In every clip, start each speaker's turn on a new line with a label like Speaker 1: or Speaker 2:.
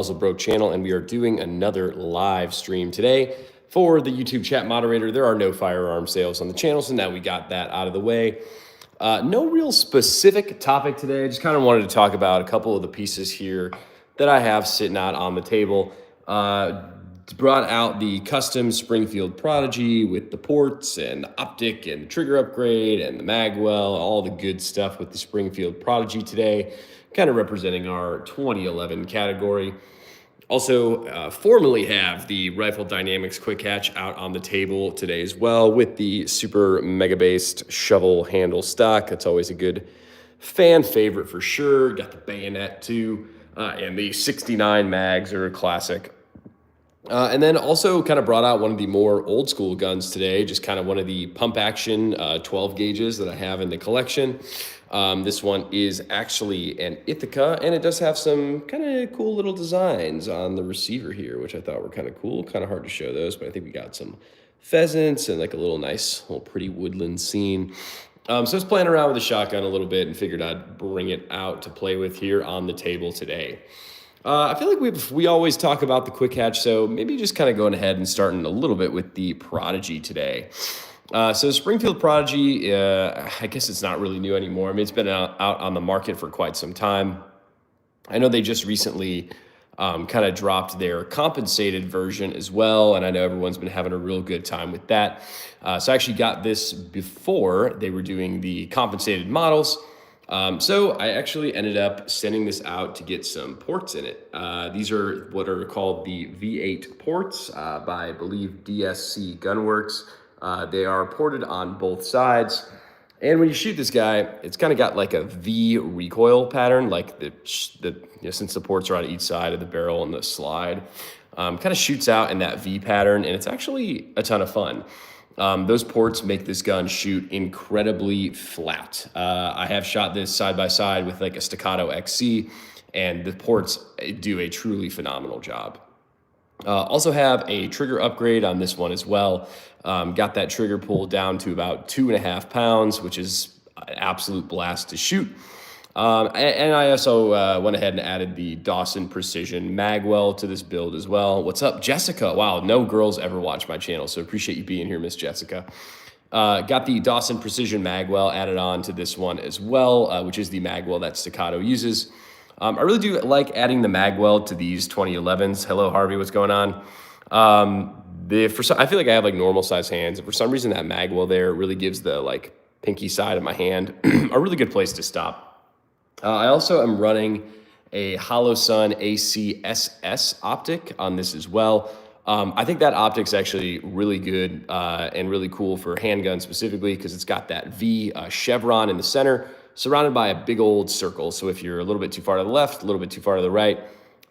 Speaker 1: Muzzle Bro channel, and we are doing another live stream today for the YouTube chat moderator. There are no firearm sales on the channel, so now we got that out of the way. No real specific topic today. I just kind of wanted to talk about a couple of the pieces here that I have sitting out on the table. Brought out the custom Springfield Prodigy with the ports and the optic and the trigger upgrade and the magwell, all the good stuff with the Springfield Prodigy today, kind of representing our 2011 category. Also, formally have the Rifle Dynamics Quick Hatch out on the table today as well with the super mega based shovel handle stock. That's always a good fan favorite for sure. Got the bayonet too, and the 69 mags are a classic. And then also kind of brought out one of the more old school guns today, just kind of one of the pump action 12 gauges that I have in the collection. This one is actually an Ithaca, and it does have some kind of cool little designs on the receiver here, which I thought were kind of cool. Kind of hard to show those, but I think we got some pheasants and like a little nice little pretty woodland scene. So I was playing around with the shotgun a little bit and figured I'd bring it out to play with here on the table today. I feel like we always talk about the Quick Hatch, so maybe just kind of going ahead and starting a little bit with the Prodigy today. So Springfield Prodigy, I guess it's not really new anymore. I mean, it's been out on the market for quite some time. I know they just recently kind of dropped their compensated version as well, and I know everyone's been having a real good time with that. So I actually got this before they were doing the compensated models. So I actually ended up sending this out to get some ports in it. These are what are called the V8 ports by, I believe, DSC Gunworks. They are ported on both sides. And when you shoot this guy, it's kind of got like a V recoil pattern, like since the ports are on each side of the barrel and the slide, kind of shoots out in that V pattern, and it's actually a ton of fun. Those ports make this gun shoot incredibly flat. I have shot this side by side with like a Staccato XC, and the ports do a truly phenomenal job. Also have a trigger upgrade on this one as well. Got that trigger pull down to about 2.5 pounds, which is an absolute blast to shoot. And I also went ahead and added the Dawson Precision Magwell to this build as well. What's up, Jessica? Wow, no girls ever watch my channel, so appreciate you being here, Miss Jessica. Got the Dawson Precision Magwell added on to this one as well, which is the Magwell that Staccato uses. I really do like adding the Magwell to these 2011s. Hello, Harvey, what's going on? I feel like I have like normal size hands, and for some reason that Magwell there really gives the like pinky side of my hand a really good place to stop. I also am running a Holosun AC-SS optic on this as well. I think that optic's actually really good and really cool for handguns specifically because it's got that V chevron in the center surrounded by a big old circle. So if you're a little bit too far to the left, a little bit too far to the right,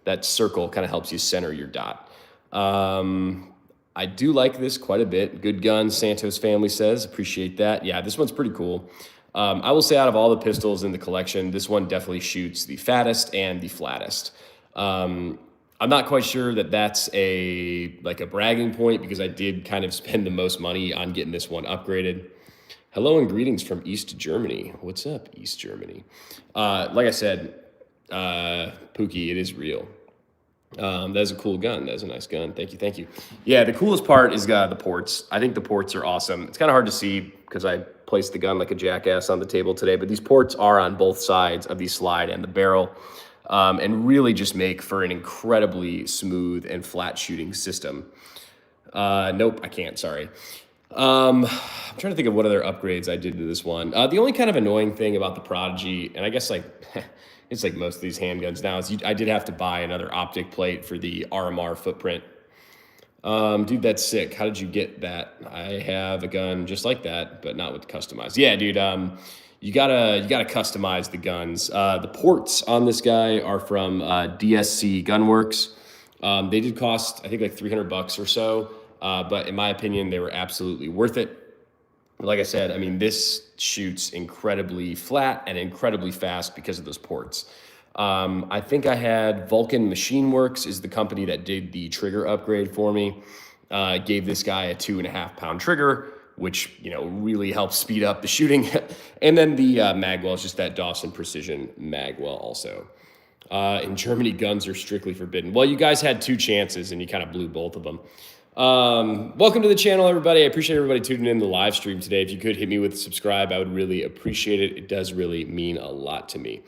Speaker 1: that circle kind of helps you center your dot. I do like this quite a bit. Good gun, Santos family says. Appreciate that. Yeah, this one's pretty cool. I will say out of all the pistols in the collection, this one definitely shoots the fattest and the flattest. I'm not quite sure that that's a bragging point because I did kind of spend the most money on getting this one upgraded. Hello and greetings from East Germany. What's up, East Germany? Like I said, Pookie, it is real. That's a cool gun. That's a nice gun. Thank you. Thank you. Yeah, the coolest part is the ports. I think the ports are awesome. It's kind of hard to see because I placed the gun like a jackass on the table today, but these ports are on both sides of the slide and the barrel, and really just make for an incredibly smooth and flat shooting system. Nope, I can't, sorry. I'm trying to think of what other upgrades I did to this one. The only kind of annoying thing about the Prodigy, and I guess like it's like most of these handguns now, is I did have to buy another optic plate for the RMR footprint. Dude, that's sick. How did you get that? I have a gun just like that, but not with customized. Yeah, dude, you gotta customize the guns. The ports on this guy are from DSC Gunworks. They did cost, I think, like $300 or so. But in my opinion, they were absolutely worth it. Like I said, I mean, this shoots incredibly flat and incredibly fast because of those ports. I think I had Vulcan Machine Works is the company that did the trigger upgrade for me. Gave this guy a 2.5 pound trigger, which, you know, really helps speed up the shooting. And then the magwell is just that Dawson Precision magwell also. In Germany, guns are strictly forbidden. Well, you guys had 2 chances and you kind of blew both of them. Welcome to the channel, everybody. I appreciate everybody tuning in the live stream today. If you could hit me with subscribe, I would really appreciate it. It does really mean a lot to me.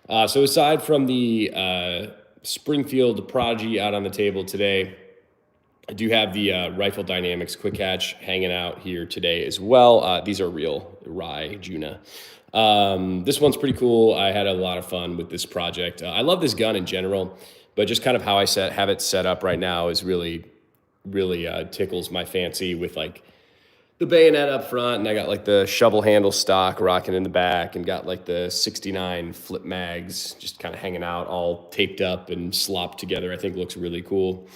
Speaker 1: So aside from the Springfield Prodigy out on the table today, I do have the Rifle Dynamics Quick Hatch hanging out here today as well. These are real Rai Juna. This one's pretty cool. I had a lot of fun with this project. I love this gun in general, but just kind of how I have it set up right now is really tickles my fancy with like the bayonet up front, and I got like the shovel handle stock rocking in the back, and got like the 69 flip mags just kind of hanging out, all taped up and slopped together. I think looks really cool.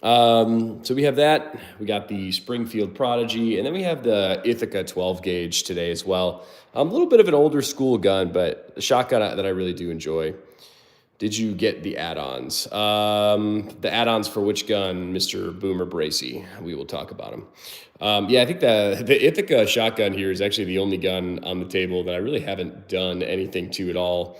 Speaker 1: So we have that. We got the Springfield Prodigy, and then we have the Ithaca 12 gauge today as well. A little bit of an older school gun, but a shotgun that I really do enjoy. Did you get the add-ons? The add-ons for which gun, Mr. Boomer Bracey? We will talk about them. Yeah, I think the Ithaca shotgun here is actually the only gun on the table that I really haven't done anything to at all.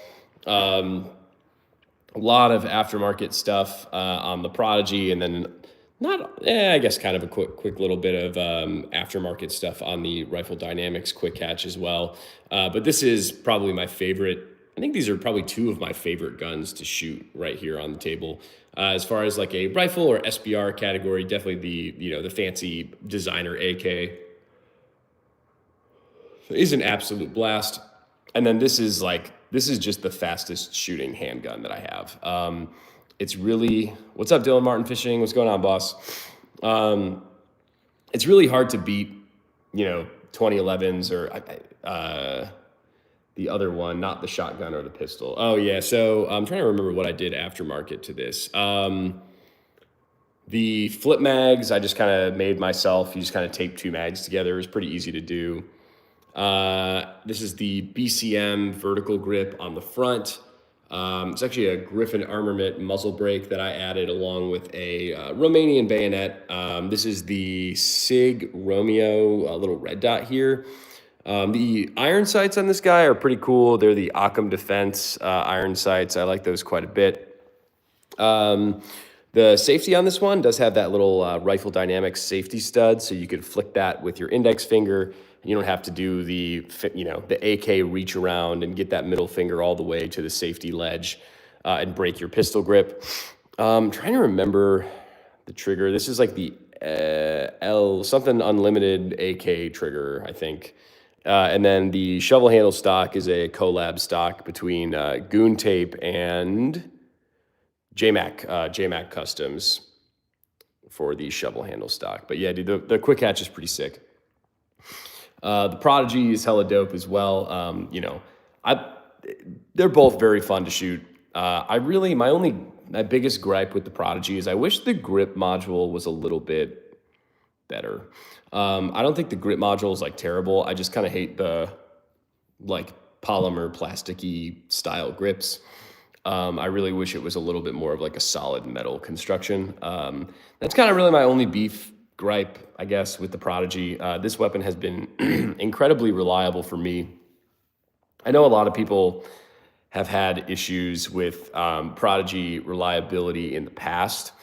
Speaker 1: A lot of aftermarket stuff on the Prodigy, and then I guess kind of a quick little bit of aftermarket stuff on the Rifle Dynamics Quick Hatch as well. But this is probably my favorite. I think these are probably 2 of my favorite guns to shoot right here on the table. As far as like a rifle or SBR category, definitely the fancy designer AK is an absolute blast. And then this is just the fastest shooting handgun that I have. It's really, what's up, Dylan Martin Fishing? What's going on, boss? It's really hard to beat, 2011s or the other one, not the shotgun or the pistol. Oh yeah, so I'm trying to remember what I did aftermarket to this. The flip mags, I just kind of made myself. You just kind of tape 2 mags together. It was pretty easy to do. This is the BCM vertical grip on the front. It's actually a Griffin Armament muzzle brake that I added along with a Romanian bayonet. This is the SIG Romeo little red dot here. The iron sights on this guy are pretty cool. They're the Occam Defense iron sights. I like those quite a bit. The safety on this one does have that little Rifle Dynamics safety stud, so you could flick that with your index finger. You don't have to do the AK reach around and get that middle finger all the way to the safety ledge and break your pistol grip. I'm trying to remember the trigger. This is like the L something unlimited AK trigger, I think. And then the shovel handle stock is a collab stock between Goon Tape and JMac Customs for the shovel handle stock. But yeah, dude, the Quick Hatch is pretty sick. The Prodigy is hella dope as well. They're both very fun to shoot. My biggest gripe with the Prodigy is I wish the grip module was a little bit better. I don't think the grip module is like terrible. I just kind of hate the like polymer plasticky style grips. I really wish it was a little bit more of like a solid metal construction. That's kind of really my only gripe, I guess, with the Prodigy. This weapon has been incredibly reliable for me. I know a lot of people have had issues with Prodigy reliability in the past.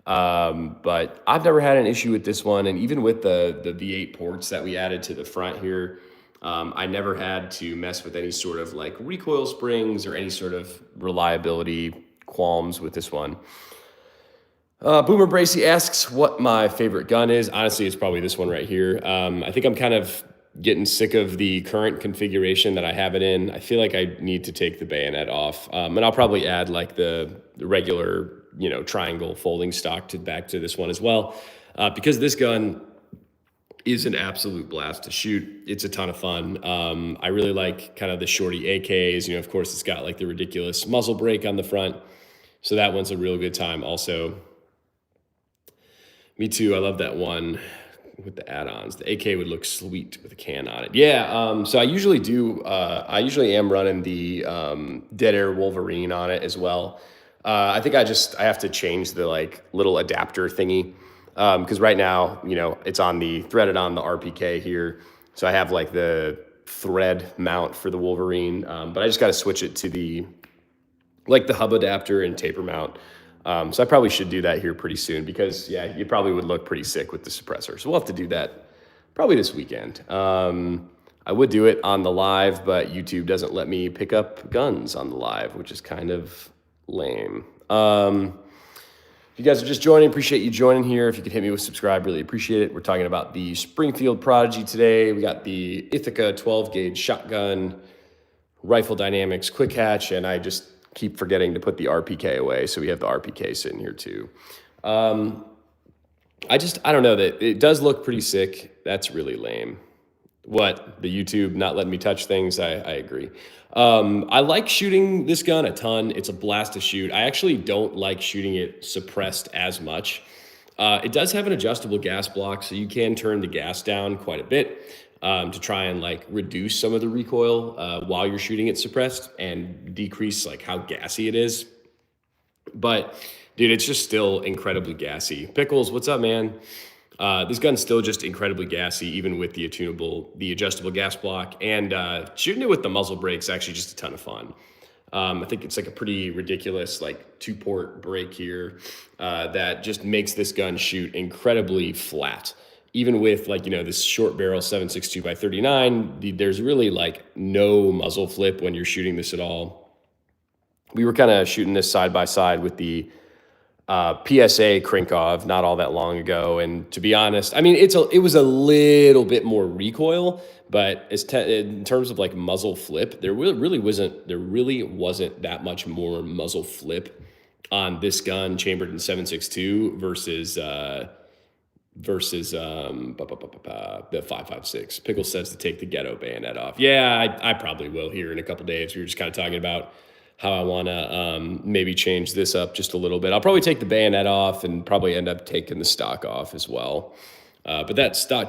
Speaker 1: But I've never had an issue with this one. And even with the V8 ports that we added to the front here, I never had to mess with any sort of like recoil springs or any sort of reliability qualms with this one. Boomer Bracey asks what my favorite gun is. Honestly, it's probably this one right here. I think I'm kind of getting sick of the current configuration that I have it in. I feel like I need to take the bayonet off. And I'll probably add like the regular, triangle folding stock back to this one as well. Because this gun is an absolute blast to shoot. It's a ton of fun. I really like kind of the shorty AKs. Of course, it's got like the ridiculous muzzle brake on the front. So that one's a real good time also. Me too. I love that one with the add-ons. The AK would look sweet with a can on it. Yeah, so I usually am running the Dead Air Wolverine on it as well. I think I have to change the like little adapter thingy. Because right now, it's threaded on the RPK here. So I have like the thread mount for the Wolverine, but I just got to switch it to the like the hub adapter and taper mount. So I probably should do that here pretty soon because, yeah, you probably would look pretty sick with the suppressor. So we'll have to do that probably this weekend. I would do it on the live, but YouTube doesn't let me pick up guns on the live, which is kind of lame. If you guys are just joining, appreciate you joining here. If you could hit me with subscribe, really appreciate it. We're talking about the Springfield Prodigy today. We got the Ithaca 12 gauge shotgun, Rifle Dynamics quick hatch, and I just keep forgetting to put the RPK away. So we have the RPK sitting here too. I don't know, that it does look pretty sick. That's really lame. What, the YouTube not letting me touch things? I agree. I like shooting this gun a ton. It's a blast to shoot. I actually don't like shooting it suppressed as much. It does have an adjustable gas block, so you can turn the gas down quite a bit to try and like reduce some of the recoil while you're shooting it suppressed and decrease like how gassy it is. But dude, it's just still incredibly gassy. Pickles, what's up, man? This gun's still just incredibly gassy, even with the adjustable gas block, and shooting it with the muzzle brake's actually just a ton of fun. I think it's like a pretty ridiculous like 2-port brake here that just makes this gun shoot incredibly flat. Even with like, this short barrel 7.62 by 39, there's really like no muzzle flip when you're shooting this at all. We were kind of shooting this side by side with the PSA Krinkov not all that long ago, and to be honest, I mean it was a little bit more recoil, but in terms of like muzzle flip, there really wasn't that much more muzzle flip on this gun chambered in 7.62 versus the 5.56. Pickle says to take the ghetto bayonet off. Yeah, I probably will here in a couple days. We were just kind of talking about how I want to maybe change this up just a little bit. I'll probably take the bayonet off and probably end up taking the stock off as well. But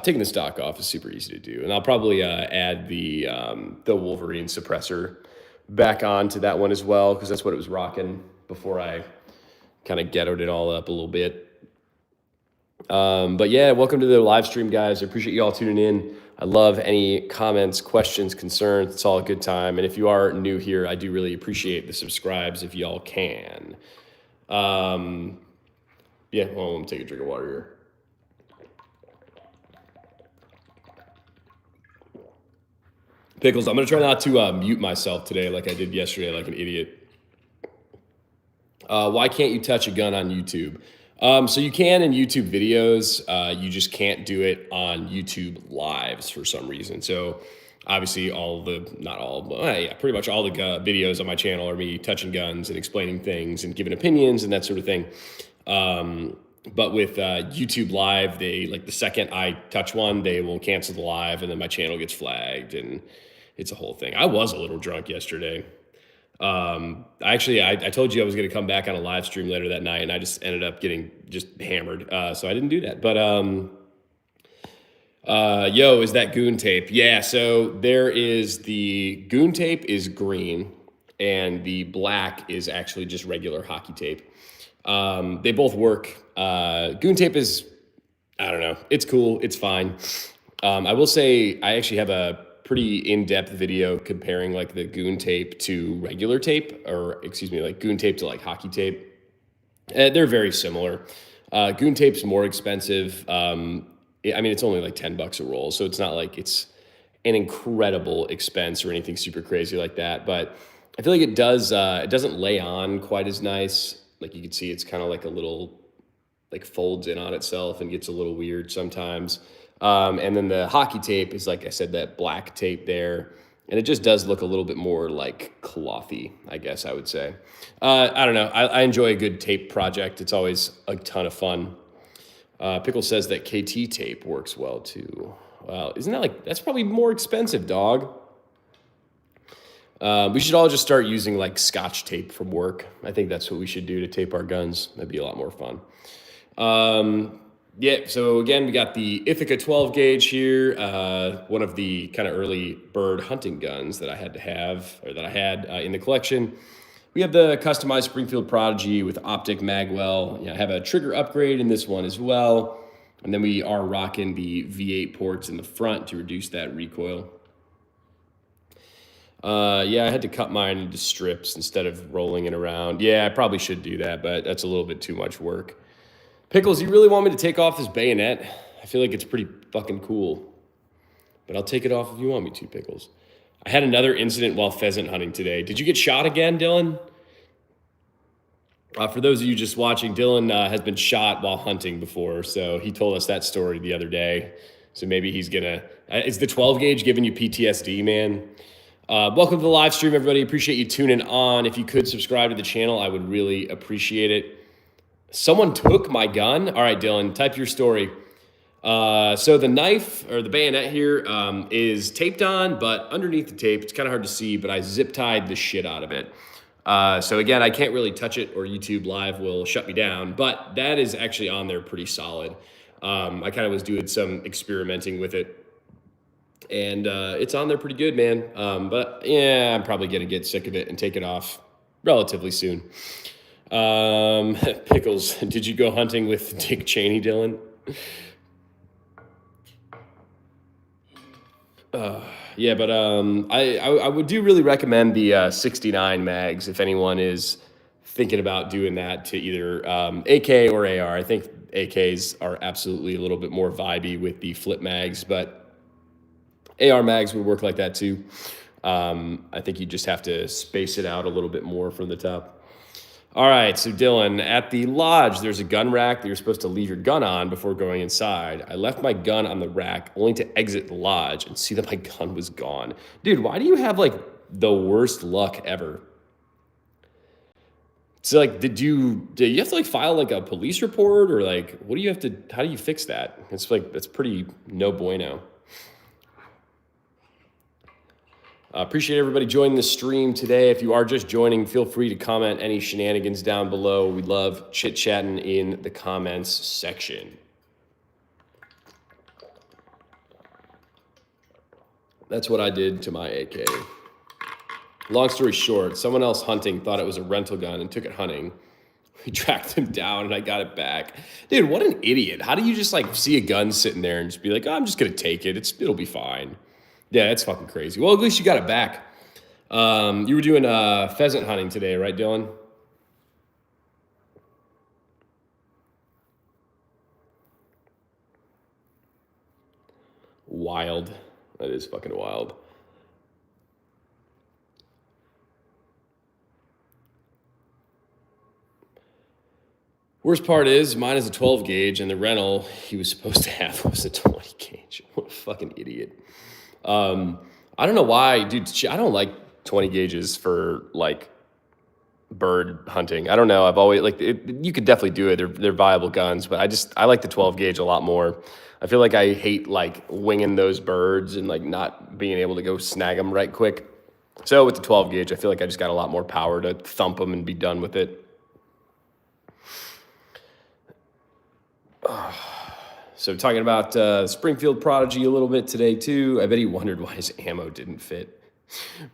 Speaker 1: taking the stock off is super easy to do. And I'll probably add the Wolverine suppressor back on to that one as well, because that's what it was rocking before I kind of ghettoed it all up a little bit. But yeah, welcome to the live stream, guys. I appreciate you all tuning in. I love any comments, questions, concerns. It's all a good time. And if you are new here, I do really appreciate the subscribes if y'all can. Yeah, well, let me take a drink of water here. Pickles, I'm going to try not to mute myself today like I did yesterday like an idiot. Why can't you touch a gun on YouTube? So you can in YouTube videos, you just can't do it on YouTube lives for some reason. So obviously pretty much all the videos on my channel are me touching guns and explaining things and giving opinions and that sort of thing. But with YouTube live, the second I touch one, they will cancel the live and then my channel gets flagged and it's a whole thing. I was a little drunk yesterday. I told you I was going to come back on a live stream later that night and I just ended up getting just hammered. So I didn't do that, but, yo, is that goon tape? Yeah. So there is the goon tape is green and the black is actually just regular hockey tape. They both work. Goon tape is, I don't know. It's cool. It's fine. I will say I actually have a pretty in-depth video comparing like the goon tape to regular tape, like goon tape to like hockey tape. They're very similar. Goon tape's more expensive. It's only like $10 a roll, so it's not like it's an incredible expense or anything super crazy like that. But I feel like it doesn't lay on quite as nice. Like you can see, it's kind of like a little like folds in on itself and gets a little weird sometimes. And then the hockey tape is, like I said, that black tape there. And it just does look a little bit more like clothy, I guess I would say. I don't know. I enjoy a good tape project. It's always a ton of fun. Pickle says that KT tape works well too. Wow, isn't that that's probably more expensive, dog? We should all just start using like Scotch tape from work. I think that's what we should do to tape our guns. That'd be a lot more fun. Yeah, so again, we got the Ithaca 12 gauge here, one of the kind of early bird hunting guns that I had in the collection. We have the customized Springfield Prodigy with optic magwell. I have a trigger upgrade in this one as well. And then we are rocking the V8 ports in the front to reduce that recoil. Yeah, I had to cut mine into strips instead of rolling it around. Yeah, I probably should do that, but that's a little bit too much work. Pickles, you really want me to take off this bayonet? I feel like it's pretty fucking cool. But I'll take it off if you want me to, Pickles. I had another incident while pheasant hunting today. Did you get shot again, Dylan? For those of you just watching, Dylan has been shot while hunting before, so he told us that story the other day. So maybe he's gonna. Is the 12 gauge giving you PTSD, man? Welcome to the live stream, everybody. Appreciate you tuning on. If you could subscribe to the channel, I would really appreciate it. Someone took my gun. All right, Dylan, type your story. So the knife or the bayonet here is taped on, but underneath the tape, it's kind of hard to see, but I zip tied the shit out of it. So again, I can't really touch it or YouTube Live will shut me down, but that is actually on there pretty solid. I kind of was doing some experimenting with it, and it's on there pretty good, man. But yeah, I'm probably going to get sick of it and take it off relatively soon. Pickles, did you go hunting with Dick Cheney, Dylan? Yeah, but I would do really recommend the 69 mags if anyone is thinking about doing that to either AK or AR. I think AKs are absolutely a little bit more vibey with the flip mags, but AR mags would work like that too. I think you just have to space it out a little bit more from the top. All right, so Dylan, at the lodge, there's a gun rack that you're supposed to leave your gun on before going inside. I left my gun on the rack only to exit the lodge and see that my gun was gone. Dude, why do you have like the worst luck ever? So like, did you have to like file like a police report or like, what do you have to, how do you fix that? It's like, that's pretty no bueno. Appreciate everybody joining the stream today. If you are just joining, feel free to comment any shenanigans down below. We love chit-chatting in the comments section. That's what I did to my AK. Long story short, someone else hunting thought it was a rental gun and took it hunting. We tracked them down and I got it back. Dude, what an idiot. How do you just like see a gun sitting there and just be like, oh, I'm just going to take it. It'll be fine. Yeah, that's fucking crazy. Well, at least you got it back. You were doing pheasant hunting today, right, Dylan? Wild. That is fucking wild. Worst part is mine is a 12 gauge and the rental he was supposed to have was a 20 gauge. What a fucking idiot. I don't know why, dude. I don't like 20 gauges for like bird hunting. I don't know. I've always like you could definitely do it. They're viable guns, but I like the 12 gauge a lot more. I feel like I hate like winging those birds and like not being able to go snag them right quick. So with the 12 gauge, I feel like I just got a lot more power to thump them and be done with it. So talking about Springfield Prodigy a little bit today too. I bet he wondered why his ammo didn't fit.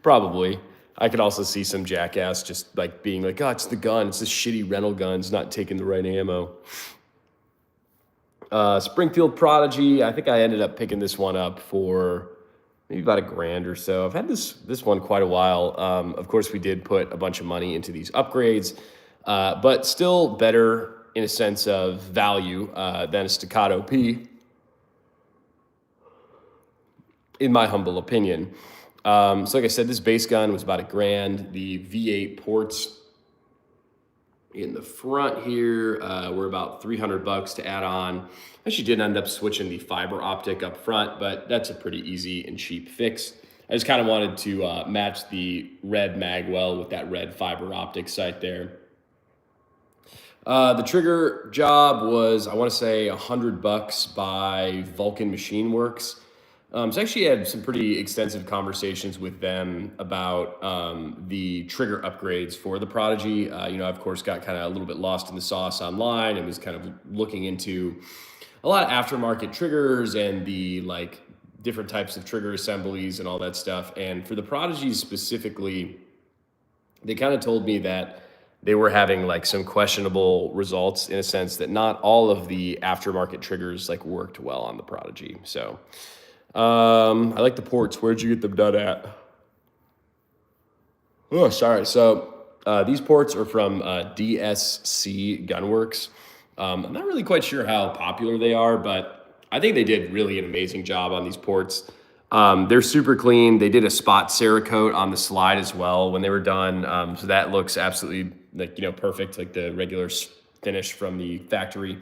Speaker 1: Probably. I could also see some jackass just like being like, oh, it's the gun. It's this shitty rental gun. It's not taking the right ammo. Springfield Prodigy. I think I ended up picking this one up for maybe about $1,000 or so. I've had this one quite a while. Of course, we did put a bunch of money into these upgrades, but still better in a sense of value than a Staccato P, in my humble opinion. So like I said, this base gun was about $1,000. The V8 ports in the front here were about $300 to add on. I actually did end up switching the fiber optic up front, but that's a pretty easy and cheap fix. I just kind of wanted to match the red magwell with that red fiber optic sight there. The trigger job was, I want to say, $100 by Vulcan Machine Works. So I actually had some pretty extensive conversations with them about the trigger upgrades for the Prodigy. I, of course, got kind of a little bit lost in the sauce online and was kind of looking into a lot of aftermarket triggers and the like different types of trigger assemblies and all that stuff. And for the Prodigy specifically, they kind of told me that they were having like some questionable results in a sense that not all of the aftermarket triggers like worked well on the Prodigy. So I like the ports. Where'd you get them done at? Oh, sorry. So these ports are from DSC Gunworks. I'm not really quite sure how popular they are, but I think they did really an amazing job on these ports. They're super clean. They did a spot Cerakote on the slide as well when they were done. So that looks absolutely perfect, like the regular finish from the factory.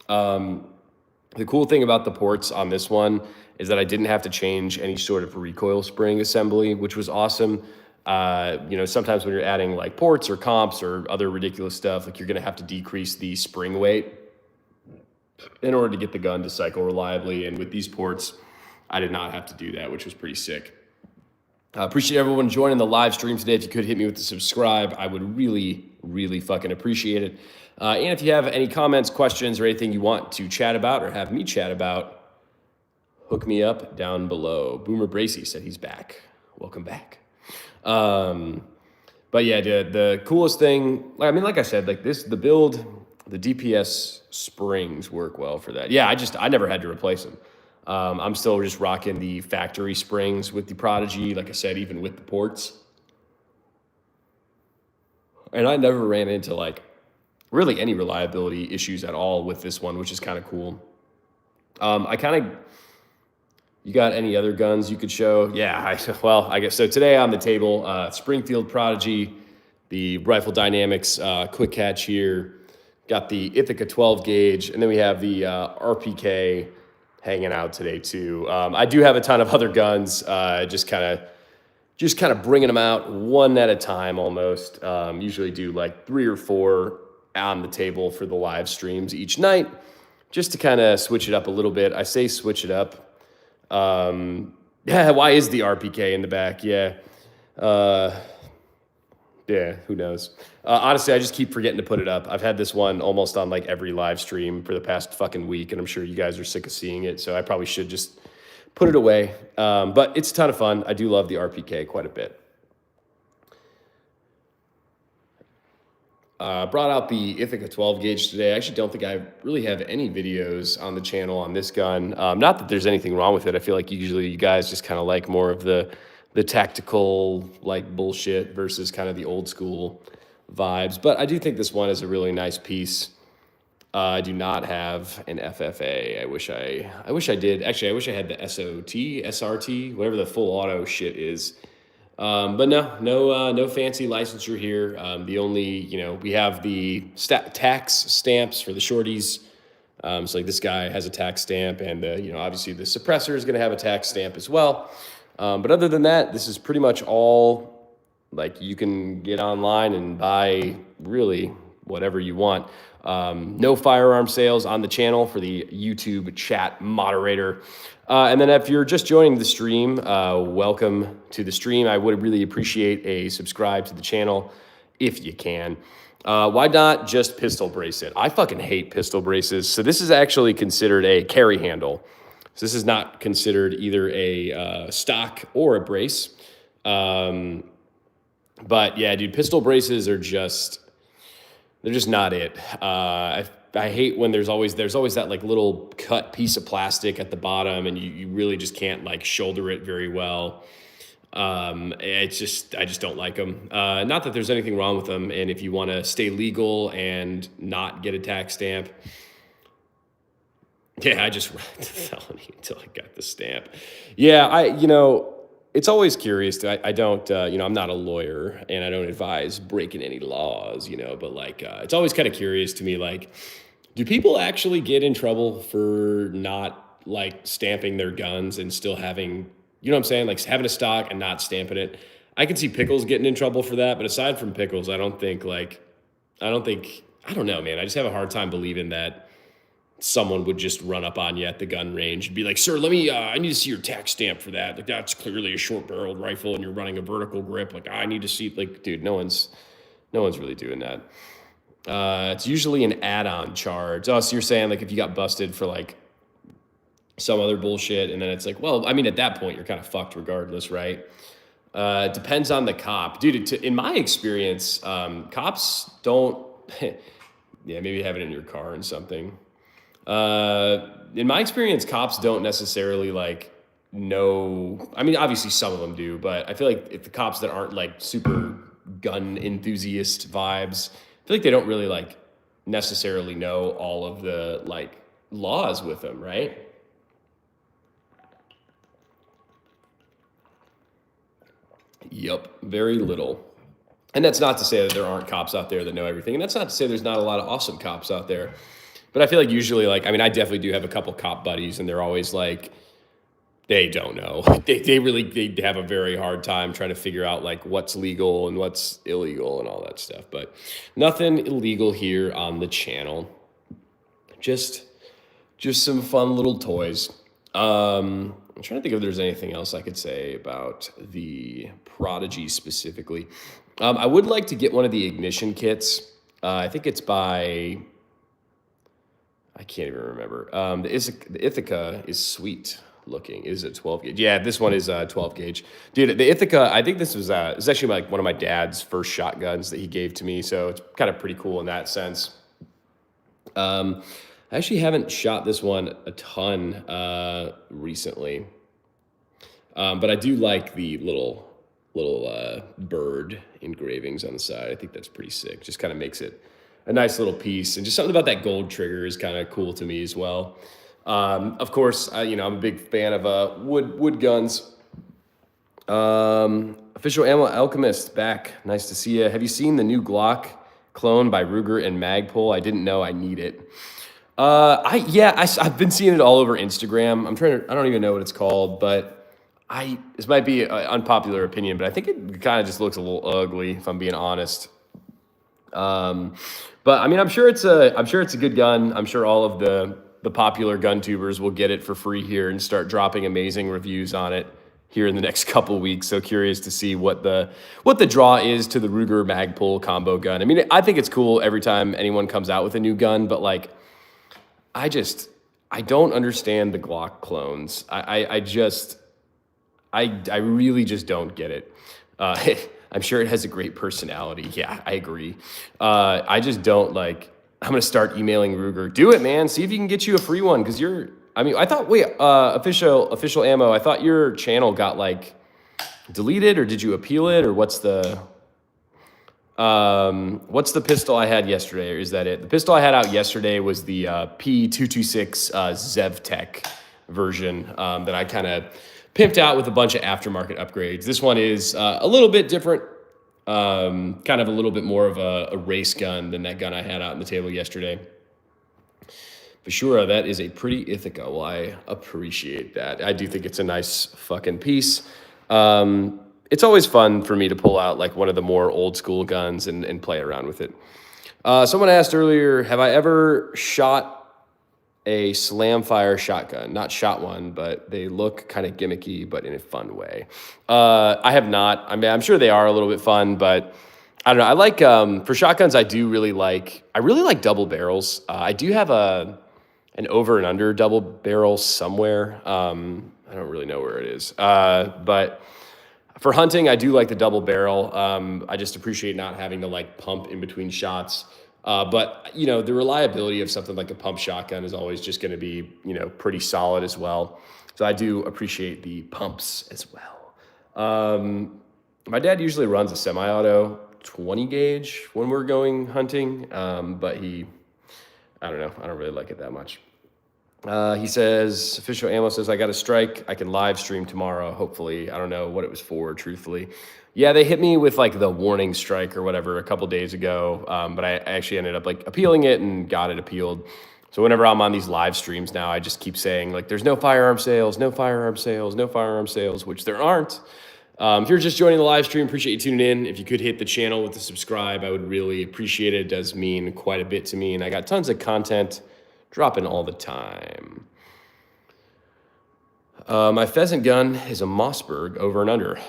Speaker 1: The cool thing about the ports on this one is that I didn't have to change any sort of recoil spring assembly, which was awesome. Sometimes when you're adding like ports or comps or other ridiculous stuff, like you're going to have to decrease the spring weight in order to get the gun to cycle reliably. And with these ports, I did not have to do that, which was pretty sick. Appreciate everyone joining the live stream today. If you could hit me with the subscribe, I would really, really fucking appreciate it. And if you have any comments, questions, or anything you want to chat about or have me chat about, hook me up down below. Boomer Bracy said he's back. Welcome back. But yeah, the coolest thing, like I said, like the build, the DPS springs work well for that. Yeah, I never had to replace them. I'm still just rocking the factory springs with the Prodigy, like I said, even with the ports. And I never ran into like really any reliability issues at all with this one, which is kind of cool. You got any other guns you could show? Yeah, I guess so. Today on the table, Springfield Prodigy, the Rifle Dynamics quick catch here, got the Ithaca 12 gauge, and then we have the RPK hanging out today too. I do have a ton of other guns, just kind of bringing them out one at a time almost. Usually do like 3 or 4 on the table for the live streams each night, just to kind of switch it up a little bit. I say switch it up. Yeah, why is the RPK in the back? Yeah. Yeah, who knows? Honestly, I just keep forgetting to put it up. I've had this one almost on like every live stream for the past fucking week, and I'm sure you guys are sick of seeing it, so I probably should just put it away. But it's a ton of fun. I do love the RPK quite a bit. Brought out the Ithaca 12 gauge today. I actually don't think I really have any videos on the channel on this gun. Not that there's anything wrong with it. I feel like usually you guys just kind of like more of the tactical like bullshit versus kind of the old school vibes. But I do think this one is a really nice piece. I do not have an FFA. I wish I did. Actually, I wish I had the SOT, SRT, whatever the full auto shit is. But no fancy licensure here. The only, we have the tax stamps for the shorties. So like this guy has a tax stamp, and obviously the suppressor is going to have a tax stamp as well. But other than that, this is pretty much all like you can get online and buy really whatever you want. No firearm sales on the channel for the YouTube chat moderator. And then if you're just joining the stream, welcome to the stream. I would really appreciate a subscribe to the channel if you can. Why not just pistol brace it? I fucking hate pistol braces. So this is actually considered a carry handle. So this is not considered either a stock or a brace. But yeah, dude, pistol braces are they're just not it. I hate when there's always that like little cut piece of plastic at the bottom, and you really just can't like shoulder it very well. I just don't like them. Not that there's anything wrong with them, and if you want to stay legal and not get a tax stamp, yeah, I just went to felony until I got the stamp. Yeah, it's always curious. I don't, I'm not a lawyer, and I don't advise breaking any laws, but like, it's always kind of curious to me, like, do people actually get in trouble for not like stamping their guns and still having, you know what I'm saying? Like having a stock and not stamping it. I can see Pickles getting in trouble for that, but aside from Pickles, I don't know, man. I just have a hard time believing that someone would just run up on you at the gun range and be like, sir, I need to see your tax stamp for that. Like, that's clearly a short-barreled rifle and you're running a vertical grip. Like, I need to see, like, dude, no one's really doing that. It's usually an add-on charge. Oh, so you're saying, like, if you got busted for, like, some other bullshit, and then it's like, well, I mean, at that point, you're kind of fucked regardless, right? It depends on the cop. Dude, in my experience, cops don't... yeah, maybe have it in your car and something. In my experience, cops don't necessarily like know. I mean, obviously some of them do, but I feel like if the cops that aren't like super gun enthusiast vibes, I feel like they don't really like necessarily know all of the like laws with them, right? Yep, very little. And that's not to say that there aren't cops out there that know everything. And that's not to say there's not a lot of awesome cops out there. But I feel like usually, like, I mean, I definitely do have a couple cop buddies, and they're always like, they don't know. They really they have a very hard time trying to figure out like what's legal and what's illegal and all that stuff. But nothing illegal here on the channel. Just some fun little toys. I'm trying to think if there's anything else I could say about the Prodigy specifically. I would like to get one of the ignition kits. I think it's by, I can't even remember. The Ithaca is sweet looking. Is it 12 gauge? Yeah, this one is 12 gauge. Dude, the Ithaca, I think this was it's actually like one of my dad's first shotguns that he gave to me, so it's kind of pretty cool in that sense. I actually haven't shot this one a ton recently, but I do like the little bird engravings on the side. I think that's pretty sick. Just kind of makes it a nice little piece, and just something about that gold trigger is kind of cool to me as well. Of course, I'm a big fan of wood guns. Official Ammo Alchemist back. Nice to see you. Have you seen the new Glock clone by Ruger and Magpul? I didn't know I need it. I've been seeing it all over Instagram. I don't even know what it's called, but this might be an unpopular opinion, but I think it kind of just looks a little ugly, if I'm being honest. But I mean, I'm sure it's a good gun. I'm sure all of the popular gun tubers will get it for free here and start dropping amazing reviews on it here in the next couple weeks. So curious to see what the draw is to the Ruger Magpul combo gun. I mean, I think it's cool every time anyone comes out with a new gun, but like, I don't understand the Glock clones. I really just don't get it. I'm sure it has a great personality. Yeah, I agree. I just don't like, I'm going to start emailing Ruger. Do it, man. See if you can get you a free one. Cause I thought, official ammo. I thought your channel got like deleted, or did you appeal it, or what's the pistol I had yesterday? Or is that it? The pistol I had out yesterday was the P226 ZevTech version that I kind of pimped out with a bunch of aftermarket upgrades. This one is a little bit different, kind of a little bit more of a race gun than that gun I had out on the table yesterday. For sure, that is a pretty Ithaca. Well, I appreciate that. I do think it's a nice fucking piece. It's always fun for me to pull out like one of the more old school guns and play around with it. Someone asked earlier, have I ever shot a Slamfire shotgun? Not shot one, but they look kind of gimmicky, but in a fun way. I have not. I mean, I'm sure they are a little bit fun, but I don't know. I like, for shotguns, I really like double barrels. I do have an over and under double barrel somewhere. I don't really know where it is. But for hunting, I do like the double barrel. I just appreciate not having to like pump in between shots. But the reliability of something like a pump shotgun is always just going to be, pretty solid as well. So I do appreciate the pumps as well. My dad usually runs a semi-auto 20 gauge when we're going hunting. But I don't know. I don't really like it that much. He says, official ammo says, I got a strike. I can live stream tomorrow, hopefully. I don't know what it was for, truthfully. Yeah, they hit me with like the warning strike or whatever a couple days ago. But I actually ended up like appealing it and got it appealed. So whenever I'm on these live streams now, I just keep saying like, there's no firearm sales, no firearm sales, no firearm sales, which there aren't. If you're just joining the live stream, appreciate you tuning in. If you could hit the channel with the subscribe, I would really appreciate it. It does mean quite a bit to me. And I got tons of content dropping all the time. My pheasant gun is a Mossberg over and under.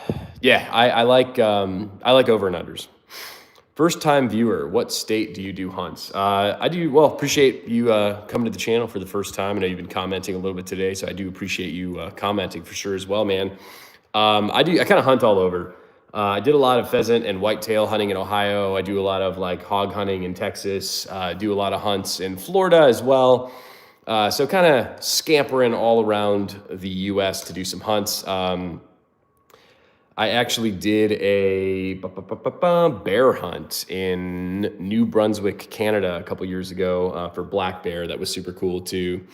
Speaker 1: Yeah, I like over and unders. First time viewer, what state do you do hunts? I do, well, appreciate you coming to the channel for the first time. I know you've been commenting a little bit today, so I do appreciate you commenting for sure as well, man. I kind of hunt all over. I did a lot of pheasant and whitetail hunting in Ohio. I do a lot of like hog hunting in Texas. I do a lot of hunts in Florida as well. So kind of scampering all around the U.S. to do some hunts. I actually did a bear hunt in New Brunswick, Canada, a couple years ago for black bear. That was super cool too.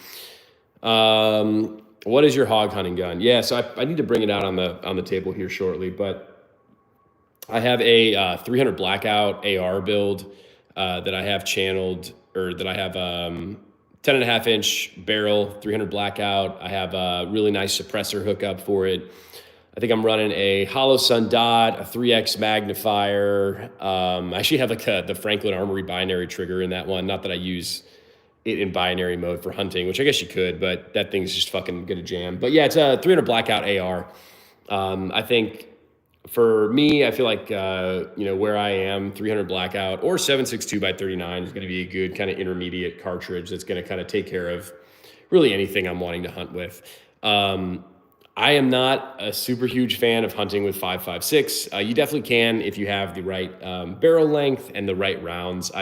Speaker 1: What is your hog hunting gun? Yeah, so I need to bring it out on the table here shortly, but I have a 300 Blackout AR build that I have channeled, or that I have 10.5-inch barrel, 300 Blackout. I have a really nice suppressor hookup for it. I think I'm running a Holosun dot, a 3x magnifier. I actually have like the Franklin Armory binary trigger in that one. Not that I use it in binary mode for hunting, which I guess you could, but that thing's just fucking gonna jam. But yeah, it's a 300 Blackout AR. I think for me, I feel like where I am, 300 Blackout or 7.62 by 39 is going to be a good kind of intermediate cartridge that's going to kind of take care of really anything I'm wanting to hunt with. I am not a super huge fan of hunting with 5.56. You definitely can if you have the right barrel length and the right rounds.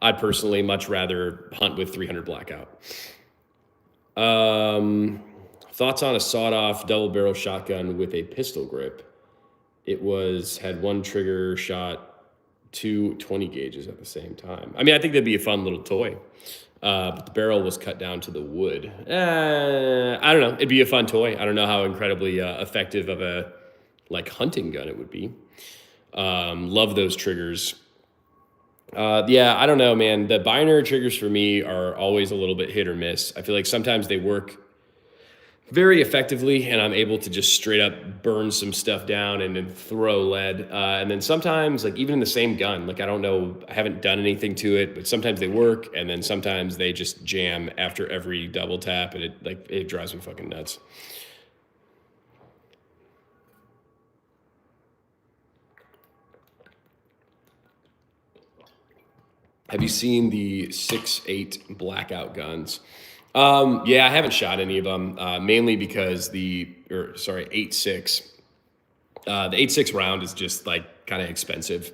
Speaker 1: I'd personally much rather hunt with 300 Blackout. Thoughts on a sawed-off double-barrel shotgun with a pistol grip? It had one trigger, shot 2 20 gauges at the same time. I mean, I think that'd be a fun little toy. But the barrel was cut down to the wood. I don't know. It'd be a fun toy. I don't know how incredibly effective of a hunting gun it would be. Love those triggers. Yeah, I don't know, man. The binary triggers for me are always a little bit hit or miss. I feel like sometimes they work very effectively and I'm able to just straight up burn some stuff down and then throw lead. And then sometimes, like even in the same gun, like I don't know, I haven't done anything to it, but sometimes they work and then sometimes they just jam after every double tap and it drives me fucking nuts. Have you seen the 6.8 Blackout guns? Yeah, I haven't shot any of them, mainly because 8.6. The 8.6 round is just like kind of expensive.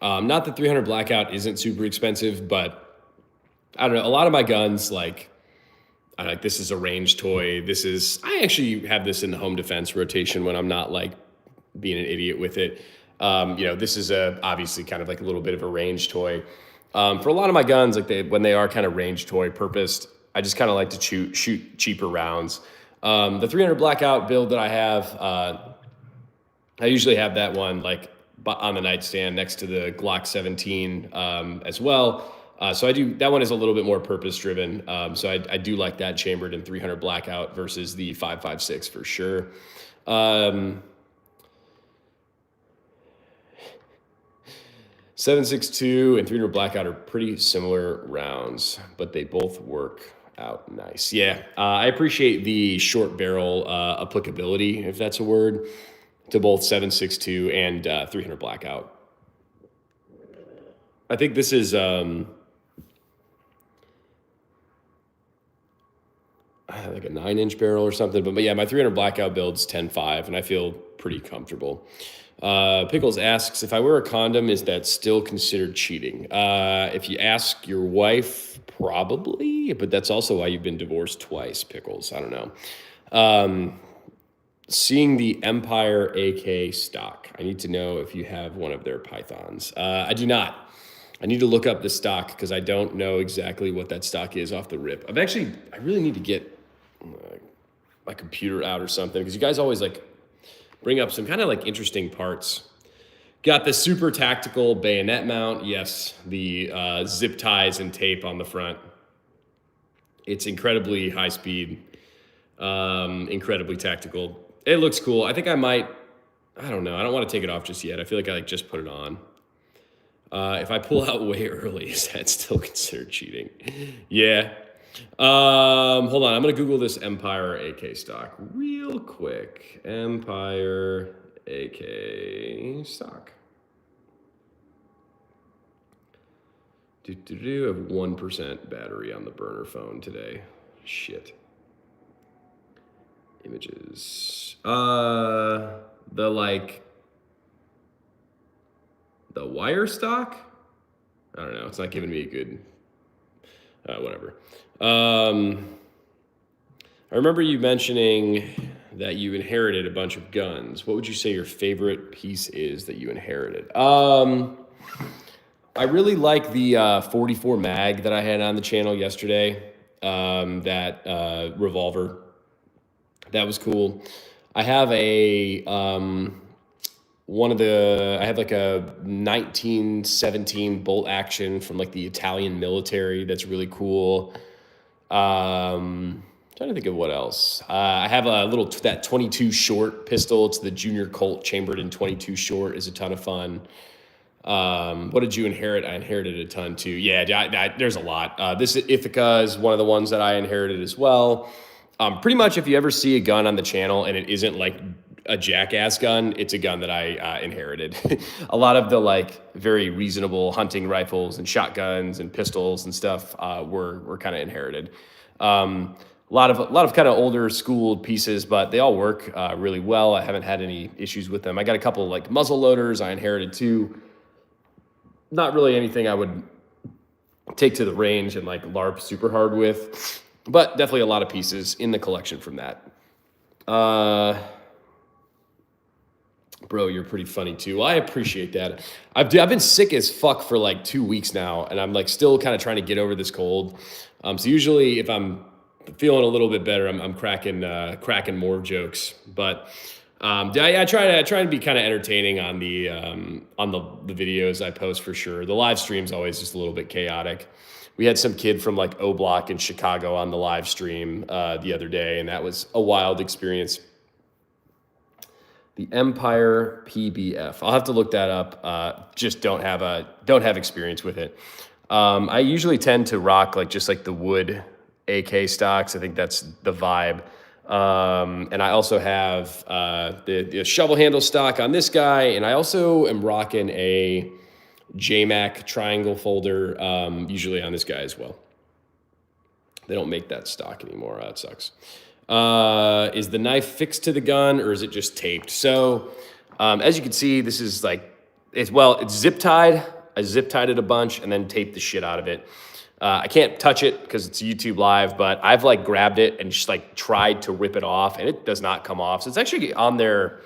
Speaker 1: Not that 300 Blackout isn't super expensive, but I don't know. A lot of my guns, this is a range toy. I actually have this in the home defense rotation when I'm not like being an idiot with it. This is obviously kind of like a little bit of a range toy. For a lot of my guns, when they are kind of range toy purposed, I just kind of like to shoot cheaper rounds. The 300 Blackout build that I have, I usually have that one on the nightstand next to the Glock 17 as well. So that one is a little bit more purpose driven. So I do like that chambered in 300 Blackout versus the 5.56 for sure. 7.62 and 300 Blackout are pretty similar rounds, but they both work out nice. Yeah, I appreciate the short barrel applicability, if that's a word, to both 7.62 and 300 Blackout. I think this is like a 9-inch barrel or something, but yeah, my 300 Blackout build's 10.5, and I feel pretty comfortable. Pickles asks, if I wear a condom, is that still considered cheating? If you ask your wife, probably, but that's also why you've been divorced twice, Pickles. I don't know. Seeing the Empire AK stock, I need to know if you have one of their pythons. I do not. I need to look up the stock because I don't know exactly what that stock is off the rip. I really need to get my computer out or something because you guys always bring up some kind of interesting parts. Got the super tactical bayonet mount. Yes, the zip ties and tape on the front. It's incredibly high speed, incredibly tactical. It looks cool. I think I might, I don't know. I don't want to take it off just yet. I feel like I just put it on. If I pull out way early, is that still considered cheating? Yeah. Hold on. I'm going to Google this Empire AK stock real quick. Empire AK stock. I have 1% battery on the burner phone today. Shit. Images. The wire stock? I don't know. It's not giving me a good. Whatever. I remember you mentioning that you inherited a bunch of guns. What would you say your favorite piece is that you inherited? I really like the 44 mag that I had on the channel yesterday. That revolver, that was cool. I have I have like a 1917 bolt action from like the Italian military. That's really cool. Trying to think of what else. I have a that 22 short pistol. It's the Junior Colt chambered in 22 short. Is a ton of fun. What did you inherit? I inherited a ton too. Yeah, there's a lot. This Ithaca is one of the ones that I inherited as well. Pretty much if you ever see a gun on the channel and it isn't like a jackass gun, it's a gun that I inherited. A lot of the like very reasonable hunting rifles and shotguns and pistols and stuff were kind of inherited. A lot of kind of older schooled pieces, but they all work really well. I haven't had any issues with them. I got a couple like muzzle loaders I inherited too. Not really anything I would take to the range and like LARP super hard with, but definitely a lot of pieces in the collection from that. Bro, you're pretty funny too. Well, I appreciate that. I've been sick as fuck for like 2 weeks now, and I'm like still kind of trying to get over this cold. So usually if I'm feeling a little bit better, I'm cracking more jokes, but I try to be kind of entertaining on the videos I post for sure. The live stream's always just a little bit chaotic. We had some kid from like O Block in Chicago on the live stream the other day, and that was a wild experience. The Empire PBF. I'll have to look that up. Just don't have experience with it. I usually tend to rock like just like the wood AK stocks. I think that's the vibe. And I also have the shovel handle stock on this guy, and I also am rocking a JMac triangle folder usually on this guy as well. They don't make that stock anymore. That sucks. Is the knife fixed to the gun or is it just taped? So as you can see, this is like, it's zip tied. I zip tied it a bunch and then taped the shit out of it. I can't touch it because it's YouTube live, but I've like grabbed it and just like tried to rip it off and it does not come off. So it's actually on there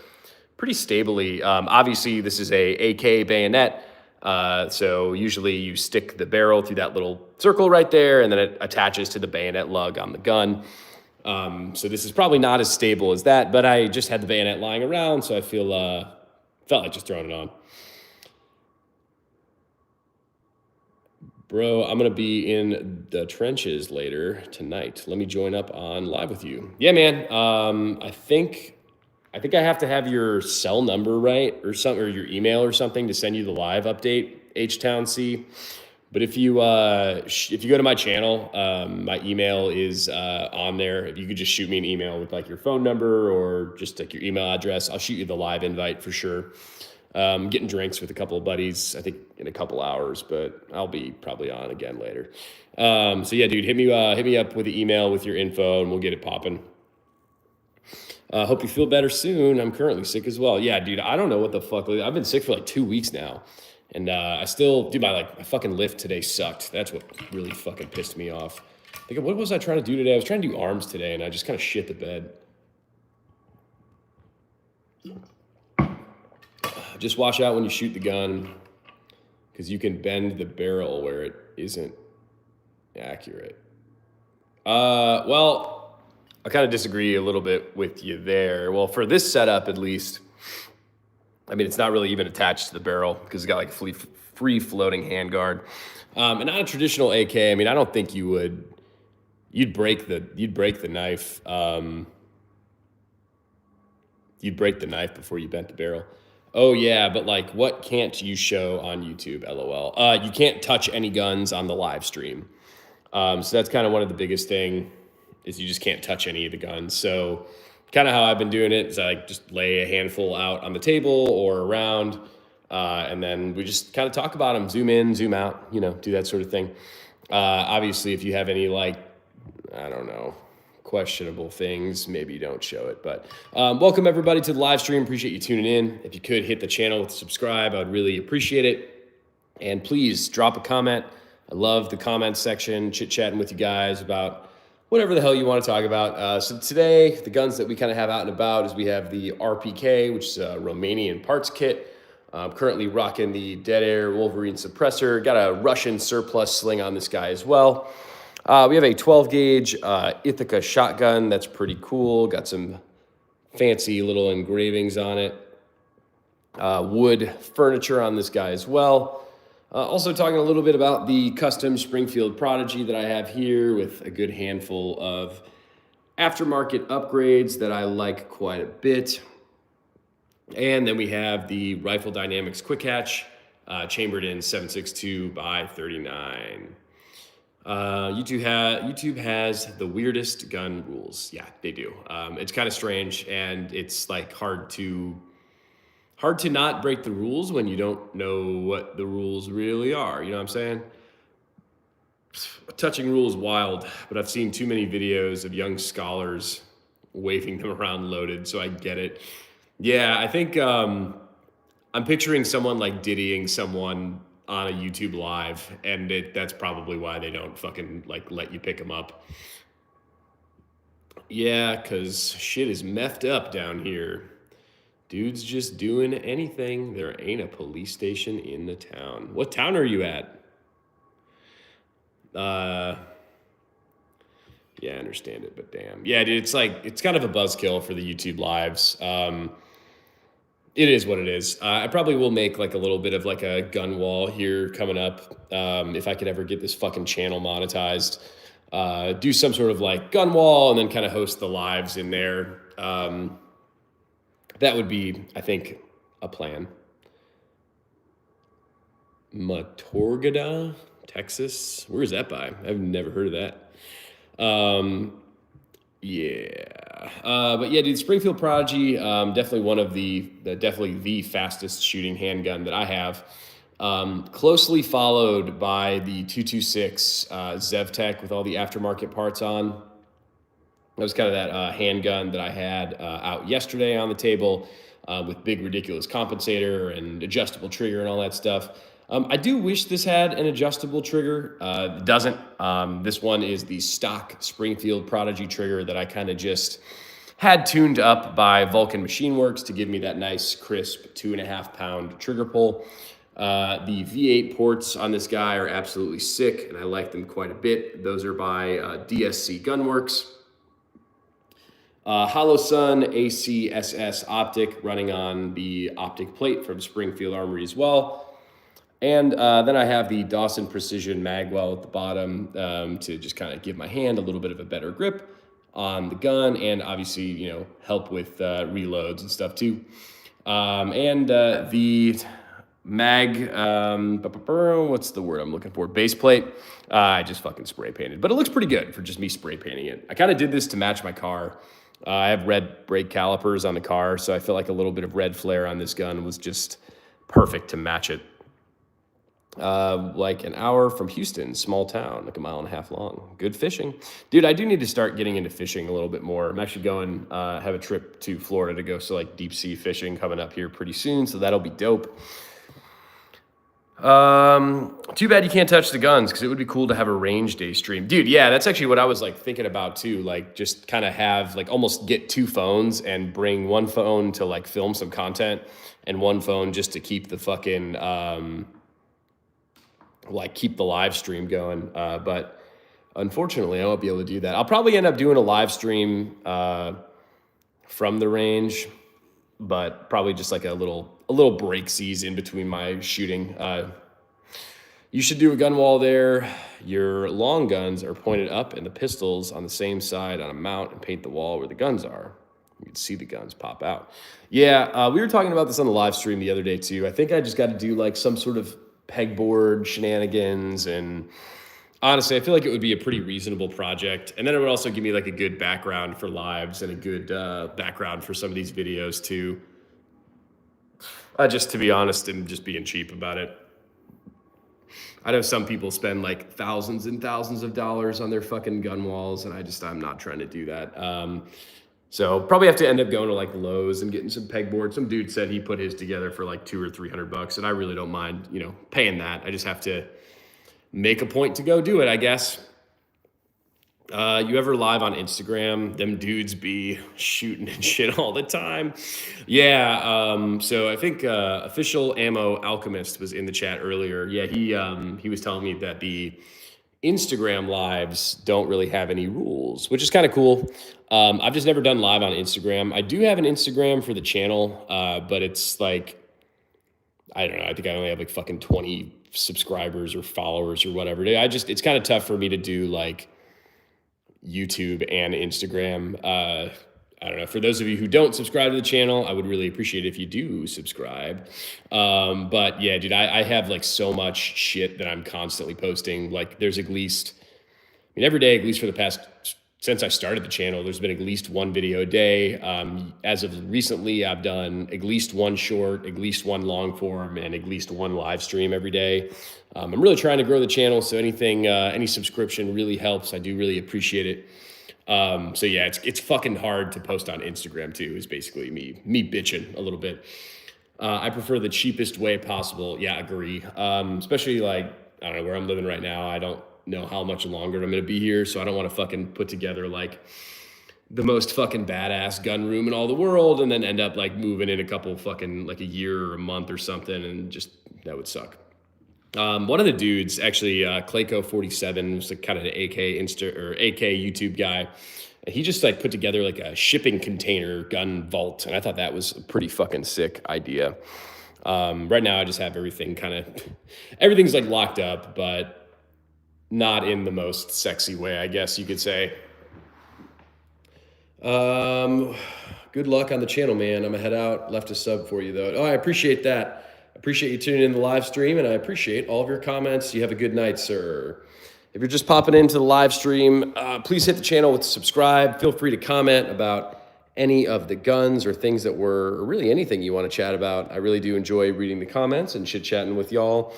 Speaker 1: pretty stably. Obviously this is a AK bayonet. So usually you stick the barrel through that little circle right there and then it attaches to the bayonet lug on the gun. So this is probably not as stable as that, but I just had the bayonet lying around, so I felt like just throwing it on. Bro, I'm going to be in the trenches later tonight. Let me join up on live with you. Yeah, man. I think I have to have your cell number right or something, or your email or something to send you the live update, H-Town C. But if you go to my channel, my email is on there. If you could just shoot me an email with like your phone number or just like your email address, I'll shoot you the live invite for sure. Getting drinks with a couple of buddies, I think in a couple hours, but I'll be probably on again later. So yeah, dude, hit me up with the email with your info and we'll get it popping. Hope you feel better soon. I'm currently sick as well. Yeah, dude, I don't know what the fuck. I've been sick for like 2 weeks now. And I still, dude, my fucking lift today sucked. That's what really fucking pissed me off. Like, what was I trying to do today? I was trying to do arms today and I just kind of shit the bed. Just watch out when you shoot the gun because you can bend the barrel where it isn't accurate. Well, I kind of disagree a little bit with you there. Well, for this setup, at least, I mean, it's not really even attached to the barrel because it's got like a free floating handguard. And not a traditional AK. I mean, I don't think you'd break the knife. You'd break the knife before you bent the barrel. Oh yeah, but like, what can't you show on YouTube? LOL. You can't touch any guns on the live stream. So that's kind of one of the biggest thing is you just can't touch any of the guns. So kind of how I've been doing it is I just lay a handful out on the table or around, and then we just kind of talk about them, zoom in, zoom out, do that sort of thing. Obviously, if you have any like, I don't know, questionable things, maybe don't show it. But welcome everybody to the live stream. Appreciate you tuning in. If you could hit the channel with subscribe, I would really appreciate it. And please drop a comment I love the comment section, chit-chatting with you guys about whatever the hell you want to talk about. So today, the guns that we kind of have out and about is we have the RPK, which is a Romanian parts kit. I'm currently rocking the Dead Air Wolverine suppressor. Got a Russian surplus sling on this guy as well. We have a 12 gauge Ithaca shotgun. That's pretty cool. Got some fancy little engravings on it. Wood furniture on this guy as well. Also talking a little bit about the custom Springfield Prodigy that I have here with a good handful of aftermarket upgrades that I like quite a bit. And then we have the Rifle Dynamics Quick Hatch, chambered in 7.62 by 39. YouTube has the weirdest gun rules. Yeah, they do. It's kind of strange, and it's like hard to not break the rules when you don't know what the rules really are. You know what I'm saying? Touching rule is wild, but I've seen too many videos of young scholars waving them around loaded, so I get it. Yeah, I think I'm picturing someone like diddying someone on a YouTube live, and that's probably why they don't fucking like let you pick them up. Yeah, because shit is meffed up down here. Dude's just doing anything. There ain't a police station in the town. What town are you at? Yeah, I understand it, but damn. Yeah, dude, it's kind of a buzzkill for the YouTube lives. It is what it is. I probably will make like a little bit of like a gun wall here coming up. If I could ever get this fucking channel monetized, do some sort of like gun wall and then kind of host the lives in there. That would be, I think, a plan. Matorgada, Texas. Where is that by? I've never heard of that. Yeah. But yeah, dude, Springfield Prodigy, definitely one of definitely the fastest shooting handgun that I have. Closely followed by the 226 ZevTech with all the aftermarket parts on. That was kind of that handgun that I had out yesterday on the table with big ridiculous compensator and adjustable trigger and all that stuff. I do wish this had an adjustable trigger. It doesn't. This one is the stock Springfield Prodigy trigger that I kind of just had tuned up by Vulcan Machine Works to give me that nice crisp 2.5 pound trigger pull. The V8 ports on this guy are absolutely sick, and I like them quite a bit. Those are by DSC Gunworks. HoloSun ACSS optic running on the optic plate from Springfield Armory as well. And then I have the Dawson Precision Magwell at the bottom to just kind of give my hand a little bit of a better grip on the gun and obviously, you know, help with reloads and stuff too. And the mag, what's the word I'm looking for? Base plate. I just fucking spray painted, but it looks pretty good for just me spray painting it. I kind of did this to match my car. I have red brake calipers on the car, so I feel like a little bit of red flare on this gun was just perfect to match it. Like an hour from Houston, small town, like 1.5 miles long. Good fishing. Dude, I do need to start getting into fishing a little bit more. I'm actually going, have a trip to Florida to go, so like deep sea fishing coming up here pretty soon, so that'll be dope. Too bad you can't touch the guns, because it would be cool to have a range day stream. Dude, yeah, that's actually what I was like thinking about too. Like just kind of have like almost get 2 phones and bring one phone to like film some content and one phone just to keep the fucking like keep the live stream going. But unfortunately I won't be able to do that. I'll probably end up doing a live stream from the range, but probably just like a little break season between my shooting. You should do a gun wall there. Your long guns are pointed up and the pistols on the same side on a mount, and paint the wall where the guns are. You can see the guns pop out. Yeah, we were talking about this on the live stream the other day too. I think I just got to do like some sort of pegboard shenanigans, and honestly, I feel like it would be a pretty reasonable project. And then it would also give me like a good background for lives and a good background for some of these videos too. Just to be honest and just being cheap about it. I know some people spend like thousands and thousands of dollars on their fucking gun walls, and I'm not trying to do that. So probably have to end up going to like Lowe's and getting some pegboard. Some dude said he put his together for like $200 or $300, and I really don't mind, you know, paying that. I just have to make a point to go do it, I guess. You ever live on Instagram? Them dudes be shooting and shit all the time. Yeah. So I think official ammo alchemist was in the chat earlier. Yeah, he was telling me that the Instagram lives don't really have any rules, which is kind of cool. I've just never done live on Instagram. I do have an Instagram for the channel, but it's like, I don't know. I think I only have like fucking 20 subscribers or followers or whatever. It's kind of tough for me to do like YouTube and Instagram. I don't know. For those of you who don't subscribe to the channel, I would really appreciate it if you do subscribe. But yeah, dude, I have like so much shit that I'm constantly posting. Like there's at least, every day, at least for the past, since I started the channel, there's been at least one video a day. As of recently, I've done at least one short, at least one long form, and at least one live stream every day. I'm really trying to grow the channel, so any subscription really helps. I do really appreciate it. So yeah, it's fucking hard to post on Instagram too, is basically me bitching a little bit. I prefer the cheapest way possible. Yeah, agree. Especially like, I don't know, where I'm living right now, I don't know how much longer I'm going to be here. So I don't want to fucking put together like the most fucking badass gun room in all the world and then end up like moving in a couple fucking like a year or a month or something. And just, that would suck. One of the dudes, actually, Clayco47, was like kind of an AK YouTube guy. He just like put together like a shipping container gun vault, and I thought that was a pretty fucking sick idea. Right now, I just have everything's like locked up, but not in the most sexy way, I guess you could say. Good luck on the channel, man. I'm gonna head out. Left a sub for you though. Oh, I appreciate that. Appreciate you tuning in the live stream, and I appreciate all of your comments. You have a good night, sir. If you're just popping into the live stream, please hit the channel with subscribe. Feel free to comment about any of the guns or things that or really anything you want to chat about. I really do enjoy reading the comments and chit-chatting with y'all.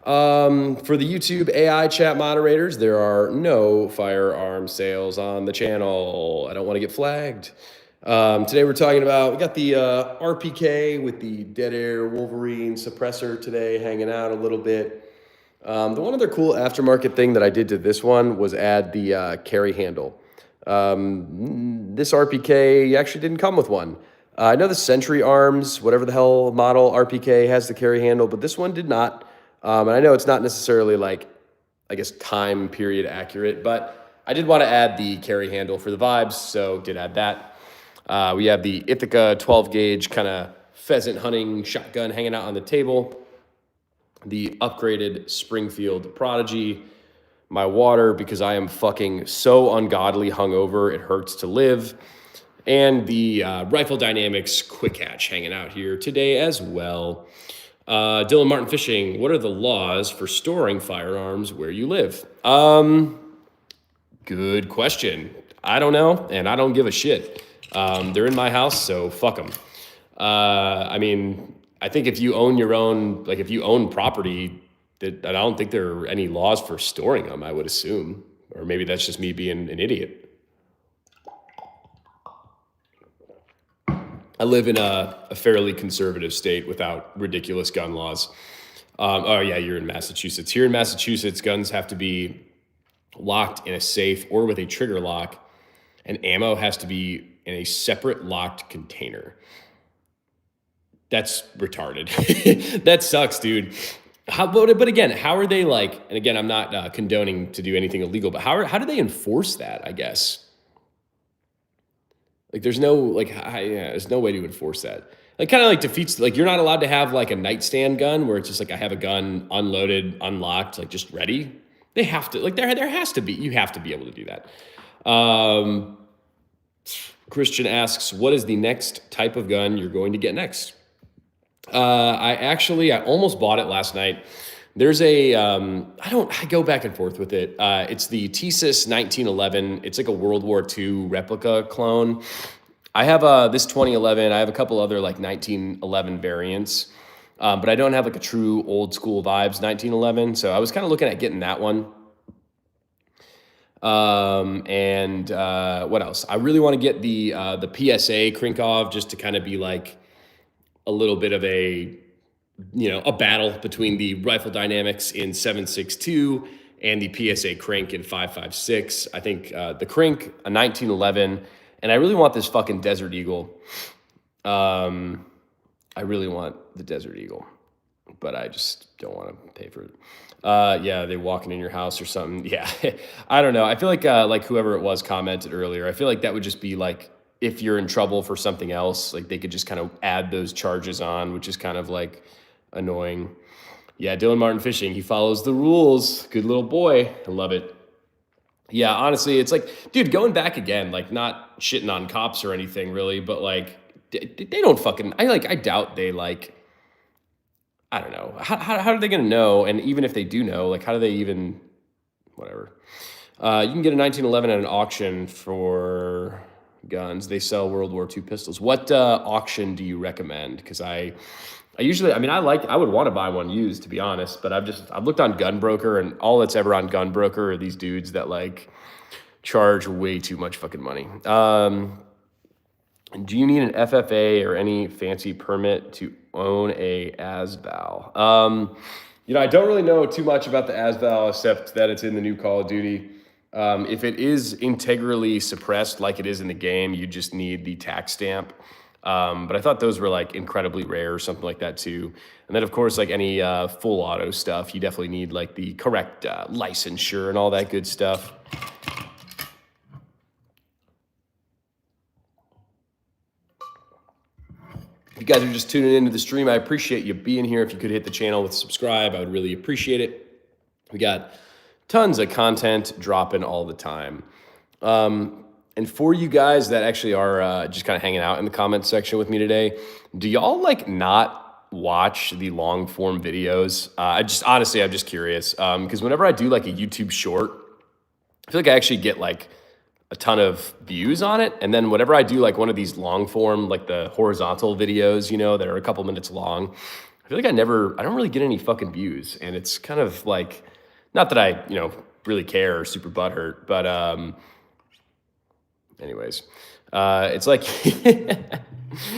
Speaker 1: For the YouTube AI chat moderators, there are no firearm sales on the channel. I don't want to get flagged. Today we got the RPK with the Dead Air Wolverine suppressor today, hanging out a little bit. The one other cool aftermarket thing that I did to this one was add the carry handle. This RPK actually didn't come with one. I know the Century Arms, whatever the hell model RPK, has the carry handle, but this one did not. And I know it's not necessarily like, I guess, time period accurate, but I did want to add the carry handle for the vibes, so did add that. We have the Ithaca 12 gauge kind of pheasant hunting shotgun hanging out on the table. The upgraded Springfield Prodigy. My water, because I am fucking so ungodly hungover, it hurts to live. And the Rifle Dynamics Quick Hatch hanging out here today as well. Dylan Martin Fishing, what are the laws for storing firearms where you live? Good question. I don't know, and I don't give a shit. They're in my house, so fuck them. I think if you own your own, like if you own property, I don't think there are any laws for storing them, I would assume. Or maybe that's just me being an idiot. I live in a fairly conservative state without ridiculous gun laws. Oh yeah, you're in Massachusetts. Here in Massachusetts, guns have to be locked in a safe or with a trigger lock, and ammo has to be in a separate locked container. That's retarded. That sucks, dude. But again, how are they like, and again, I'm not condoning to do anything illegal, but how do they enforce that, I guess? Like there's no way to enforce that. Like kind of like defeats, like you're not allowed to have like a nightstand gun where it's just like I have a gun unloaded, unlocked, like just ready. They have to, like there has to be, you have to be able to do that. Christian asks, what is the next type of gun you're going to get next? I almost bought it last night. There's I go back and forth with it. It's the TSIS 1911. It's like a World War II replica clone. I have this 2011. I have a couple other like 1911 variants, but I don't have like a true old school vibes 1911. So I was kind of looking at getting that one. What else? I really want to get the PSA Krinkov just to kind of be like a little bit of a battle between the Rifle Dynamics in 7.62 and the PSA Crank in 5.56. I think the Crank, a 1911, and I really want this fucking Desert Eagle. I really want the Desert Eagle, but I just don't want to pay for it. Yeah, they walking in your house or something. Yeah, I don't know. I feel like whoever it was commented earlier. I feel like that would just be like if you're in trouble for something else, like they could just kind of add those charges on, which is kind of like annoying. Yeah, Dylan Martin Fishing. He follows the rules. Good little boy. I love it. Yeah, honestly, it's like, dude, going back again, like not shitting on cops or anything really, but like they don't fucking. I doubt they like. I don't know. How are they going to know? And even if they do know, like, how do they even, whatever. You can get a 1911 at an auction for guns. They sell World War II pistols. What auction do you recommend? Because I usually, I mean, I would want to buy one used, to be honest, but I've looked on Gunbroker, and all that's ever on Gunbroker are these dudes that like charge way too much fucking money. Do you need an FFA or any fancy permit to own a ASVAL? I don't really know too much about the ASVAL except that it's in the new Call of Duty. If it is integrally suppressed like it is in the game, you just need the tax stamp. But I thought those were like incredibly rare or something like that too. And then of course, like any full auto stuff, you definitely need like the correct licensure and all that good stuff. If you guys are just tuning into the stream, I appreciate you being here. If you could hit the channel with subscribe, I would really appreciate it. We got tons of content dropping all the time. And for you guys that actually are just kind of hanging out in the comments section with me today, do y'all like not watch the long form videos? I'm just curious. Because whenever I do like a YouTube short, I feel like I actually get like a ton of views on it. And then whenever I do like one of these long form, like the horizontal videos, that are a couple minutes long, I feel like I don't really get any fucking views. And it's kind of like, not that I, really care or super butthurt, but anyways, it's like,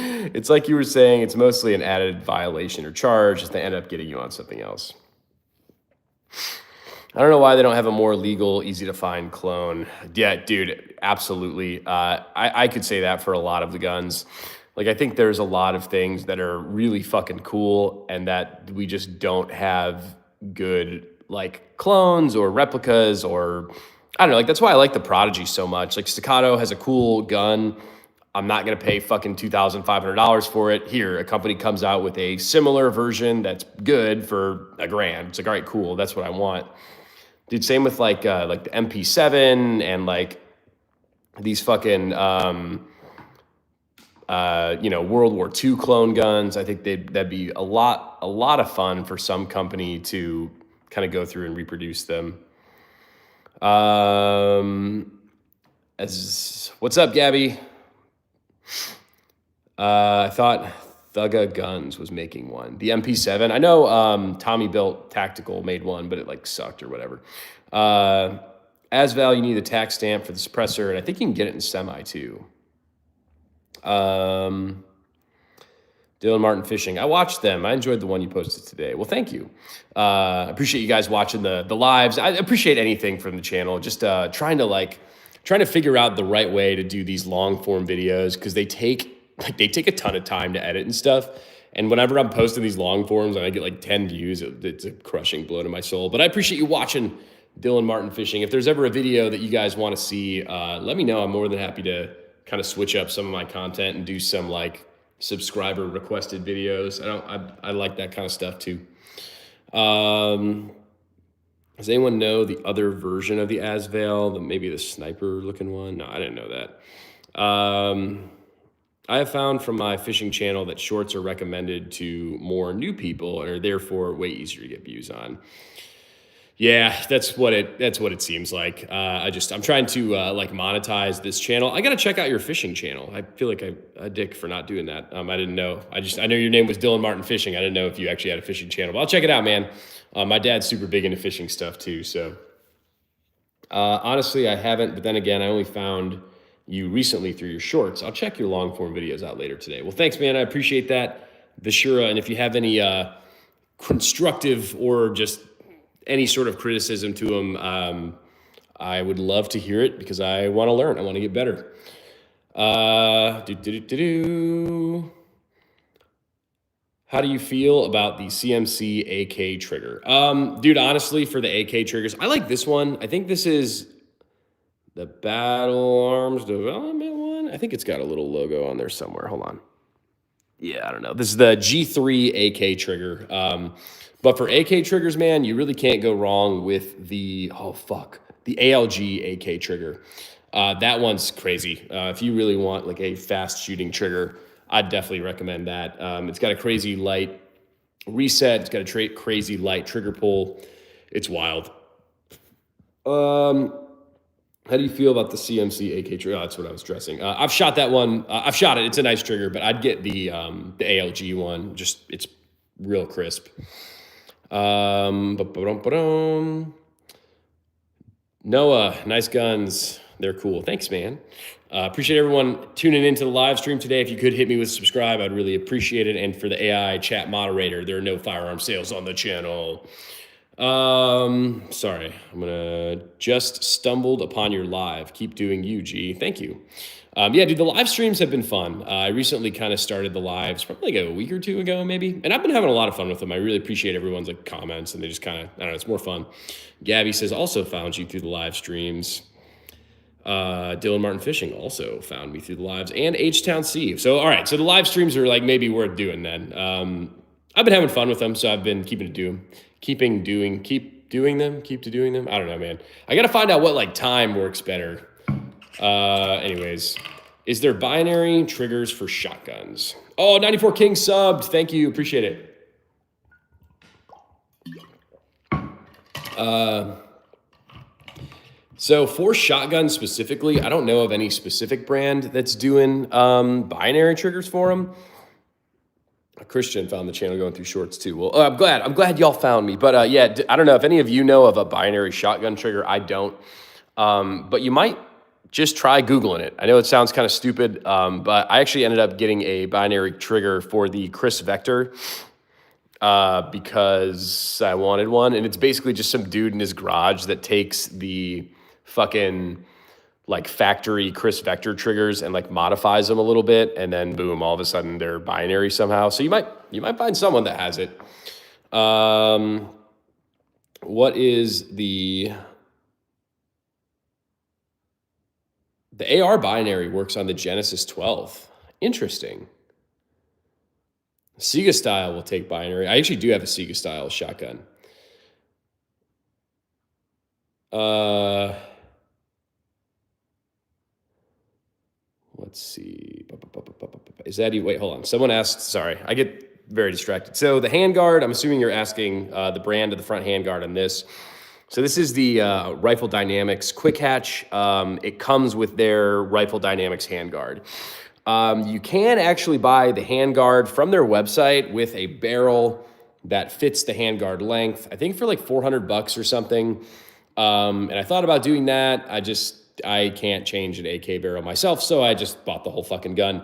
Speaker 1: it's like you were saying, it's mostly an added violation or charge as they end up getting you on something else. I don't know why they don't have a more legal, easy to find clone. Yeah, dude, absolutely. I could say that for a lot of the guns. Like, I think there's a lot of things that are really fucking cool and that we just don't have good, like, clones or replicas or, I don't know, like, that's why I like the Prodigy so much. Like, Staccato has a cool gun. I'm not going to pay fucking $2,500 for it. Here, a company comes out with a similar version that's good for $1,000. It's like, all right, cool. That's what I want. Dude, same with like the MP7 and like these fucking World War II clone guns. I think that'd be a lot of fun for some company to kind of go through and reproduce them. What's up, Gabby? I thought Thugga Guns was making one. The MP7. I know Tommy Built Tactical made one, but it like sucked or whatever. ASVAL, you need a tax stamp for the suppressor, and I think you can get it in semi too. Dylan Martin Fishing. I watched them. I enjoyed the one you posted today. Well, thank you. I appreciate you guys watching the lives. I appreciate anything from the channel. Just trying to figure out the right way to do these long form videos because they take a ton of time to edit and stuff. And whenever I'm posting these long forms and I get like 10 views, it's a crushing blow to my soul. But I appreciate you watching Dylan Martin Fishing. If there's ever a video that you guys want to see, let me know. I'm more than happy to kind of switch up some of my content and do some like subscriber requested videos. I like that kind of stuff too. Does anyone know the other version of the ASVAL, maybe the sniper looking one? No, I didn't know that. I have found from my fishing channel that shorts are recommended to more new people and are therefore way easier to get views on. Yeah, that's what it seems like. I'm trying to like monetize this channel. I got to check out your fishing channel. I feel like a dick for not doing that. I didn't know. I know your name was Dylan Martin Fishing. I didn't know if you actually had a fishing channel, but I'll check it out, man. My dad's super big into fishing stuff too. So honestly, I haven't, but then again, I only found you recently through your shorts. I'll check your long form videos out later today. Well, thanks, man. I appreciate that, Vishura. And if you have any constructive or just any sort of criticism to them, I would love to hear it because I want to learn. I want to get better. How do you feel about the CMC AK trigger? Dude, honestly, for the AK triggers, I like this one. I think this is the Battle Arms Development one. I think it's got a little logo on there somewhere. Hold on. Yeah, I don't know. This is the G3 AK trigger. But for AK triggers, man, you really can't go wrong with the ALG AK trigger. That one's crazy. If you really want like a fast shooting trigger, I'd definitely recommend that. It's got a crazy light reset. It's got a crazy light trigger pull. It's wild. How do you feel about the CMC AK trigger? Oh, that's what I was dressing. I've shot that one. I've shot it. It's a nice trigger, but I'd get the ALG one. Just it's real crisp. Noah, nice guns. They're cool. Thanks, man. Appreciate everyone tuning into the live stream today. If you could hit me with subscribe, I'd really appreciate it. And for the AI chat moderator, there are no firearm sales on the channel. Sorry, I'm gonna just stumbled upon your live. Keep doing you, G. Thank you. Yeah, dude, the live streams have been fun. I recently kind of started the lives probably like a week or two ago, maybe. And I've been having a lot of fun with them. I really appreciate everyone's like comments and they just kind of, I don't know, it's more fun. Gabby says, also found you through the live streams. Dylan Martin Fishing also found me through the lives, and H-Town C. So, all right, so the live streams are like maybe worth doing then. I've been having fun with them, so I've been keep doing them. I don't know, man. I got to find out what like time works better. Anyways, is there binary triggers for shotguns? Oh, 94 King subbed. Thank you. Appreciate it. So for shotguns specifically, I don't know of any specific brand that's doing binary triggers for them. Christian found the channel going through shorts too. Well, I'm glad y'all found me. But yeah, I don't know if any of you know of a binary shotgun trigger. I don't. But you might just try Googling it. I know it sounds kind of stupid, but I actually ended up getting a binary trigger for the Chris Vector because I wanted one. And it's basically just some dude in his garage that takes the fucking like factory Chris Vector triggers and like modifies them a little bit, and then boom, all of a sudden they're binary somehow. So you might find someone that has it. What is the AR binary works on the Genesis 12? Interesting. Sega style will take binary. I actually do have a Sega style shotgun. Let's see. Is that even, wait, hold on. Someone asked, sorry, I get very distracted. So the handguard, I'm assuming you're asking the brand of the front handguard on this. So this is the Rifle Dynamics Quick Hatch. It comes with their Rifle Dynamics handguard. You can actually buy the handguard from their website with a barrel that fits the handguard length, I think for like $400 or something. And I thought about doing that. I can't change an AK barrel myself, so I just bought the whole fucking gun.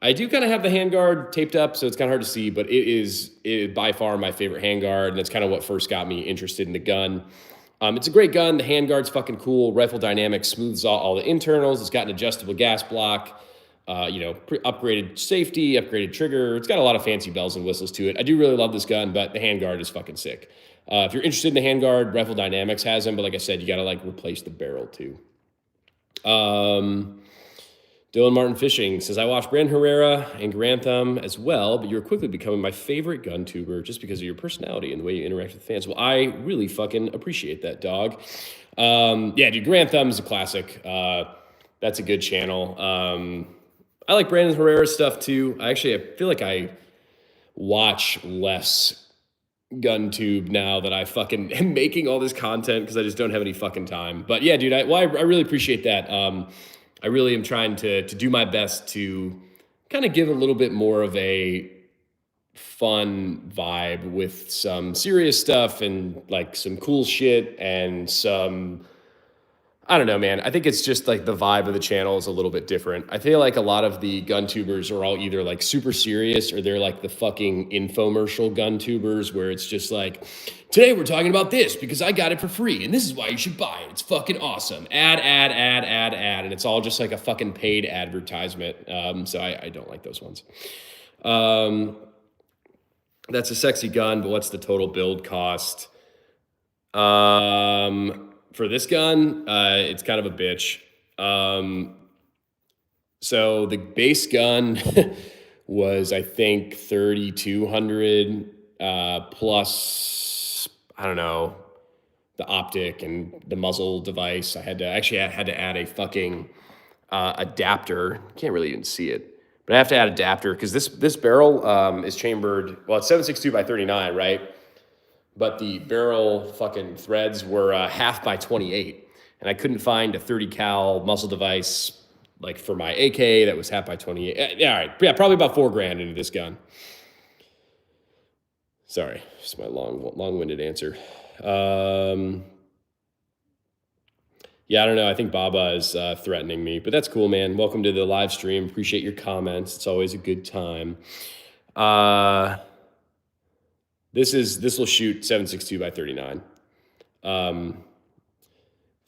Speaker 1: I do kind of have the handguard taped up, so it's kind of hard to see, but it is by far my favorite handguard, and that's kind of what first got me interested in the gun. It's a great gun. The handguard's fucking cool. Rifle Dynamics smooths all the internals. It's got an adjustable gas block, upgraded safety, upgraded trigger. It's got a lot of fancy bells and whistles to it. I do really love this gun, but the handguard is fucking sick. If you're interested in the handguard, Rifle Dynamics has them, but like I said, you got to like replace the barrel too. Dylan Martin Fishing says, I watched Brandon Herrera and Grantham as well, but you're quickly becoming my favorite gun tuber just because of your personality and the way you interact with fans. Well, I really fucking appreciate that, dog. Yeah, dude, Grantham is a classic. That's a good channel. I like Brandon Herrera's stuff too. I feel like I watch less GunTube now that I fucking am making all this content because I just don't have any fucking time. But yeah, dude, I really appreciate that. I really am trying to do my best to kind of give a little bit more of a fun vibe with some serious stuff and like some cool shit and some, I don't know, man. I think it's just like the vibe of the channel is a little bit different. I feel like a lot of the gun tubers are all either like super serious or they're like the fucking infomercial gun tubers where it's just like, today we're talking about this because I got it for free and this is why you should buy it. It's fucking awesome. Ad. And it's all just like a fucking paid advertisement. So I don't like those ones. That's a sexy gun, but what's the total build cost? For this gun, it's kind of a bitch. So the base gun was, I think, 3,200 plus, I don't know, the optic and the muzzle device. I had to add a fucking adapter. Can't really even see it, but I have to add adapter because this barrel is chambered. Well, it's 7.62 by 39, right? But the barrel fucking threads were 1/2 by 28. And I couldn't find a 30 cal muzzle device like for my AK that was 1/2 by 28. Yeah, all right. Yeah, probably about $4,000 into this gun. Sorry, just my long-winded answer. Yeah, I don't know. I think Baba is threatening me, but that's cool, man. Welcome to the live stream. Appreciate your comments. It's always a good time. This will shoot 7.62 by 39.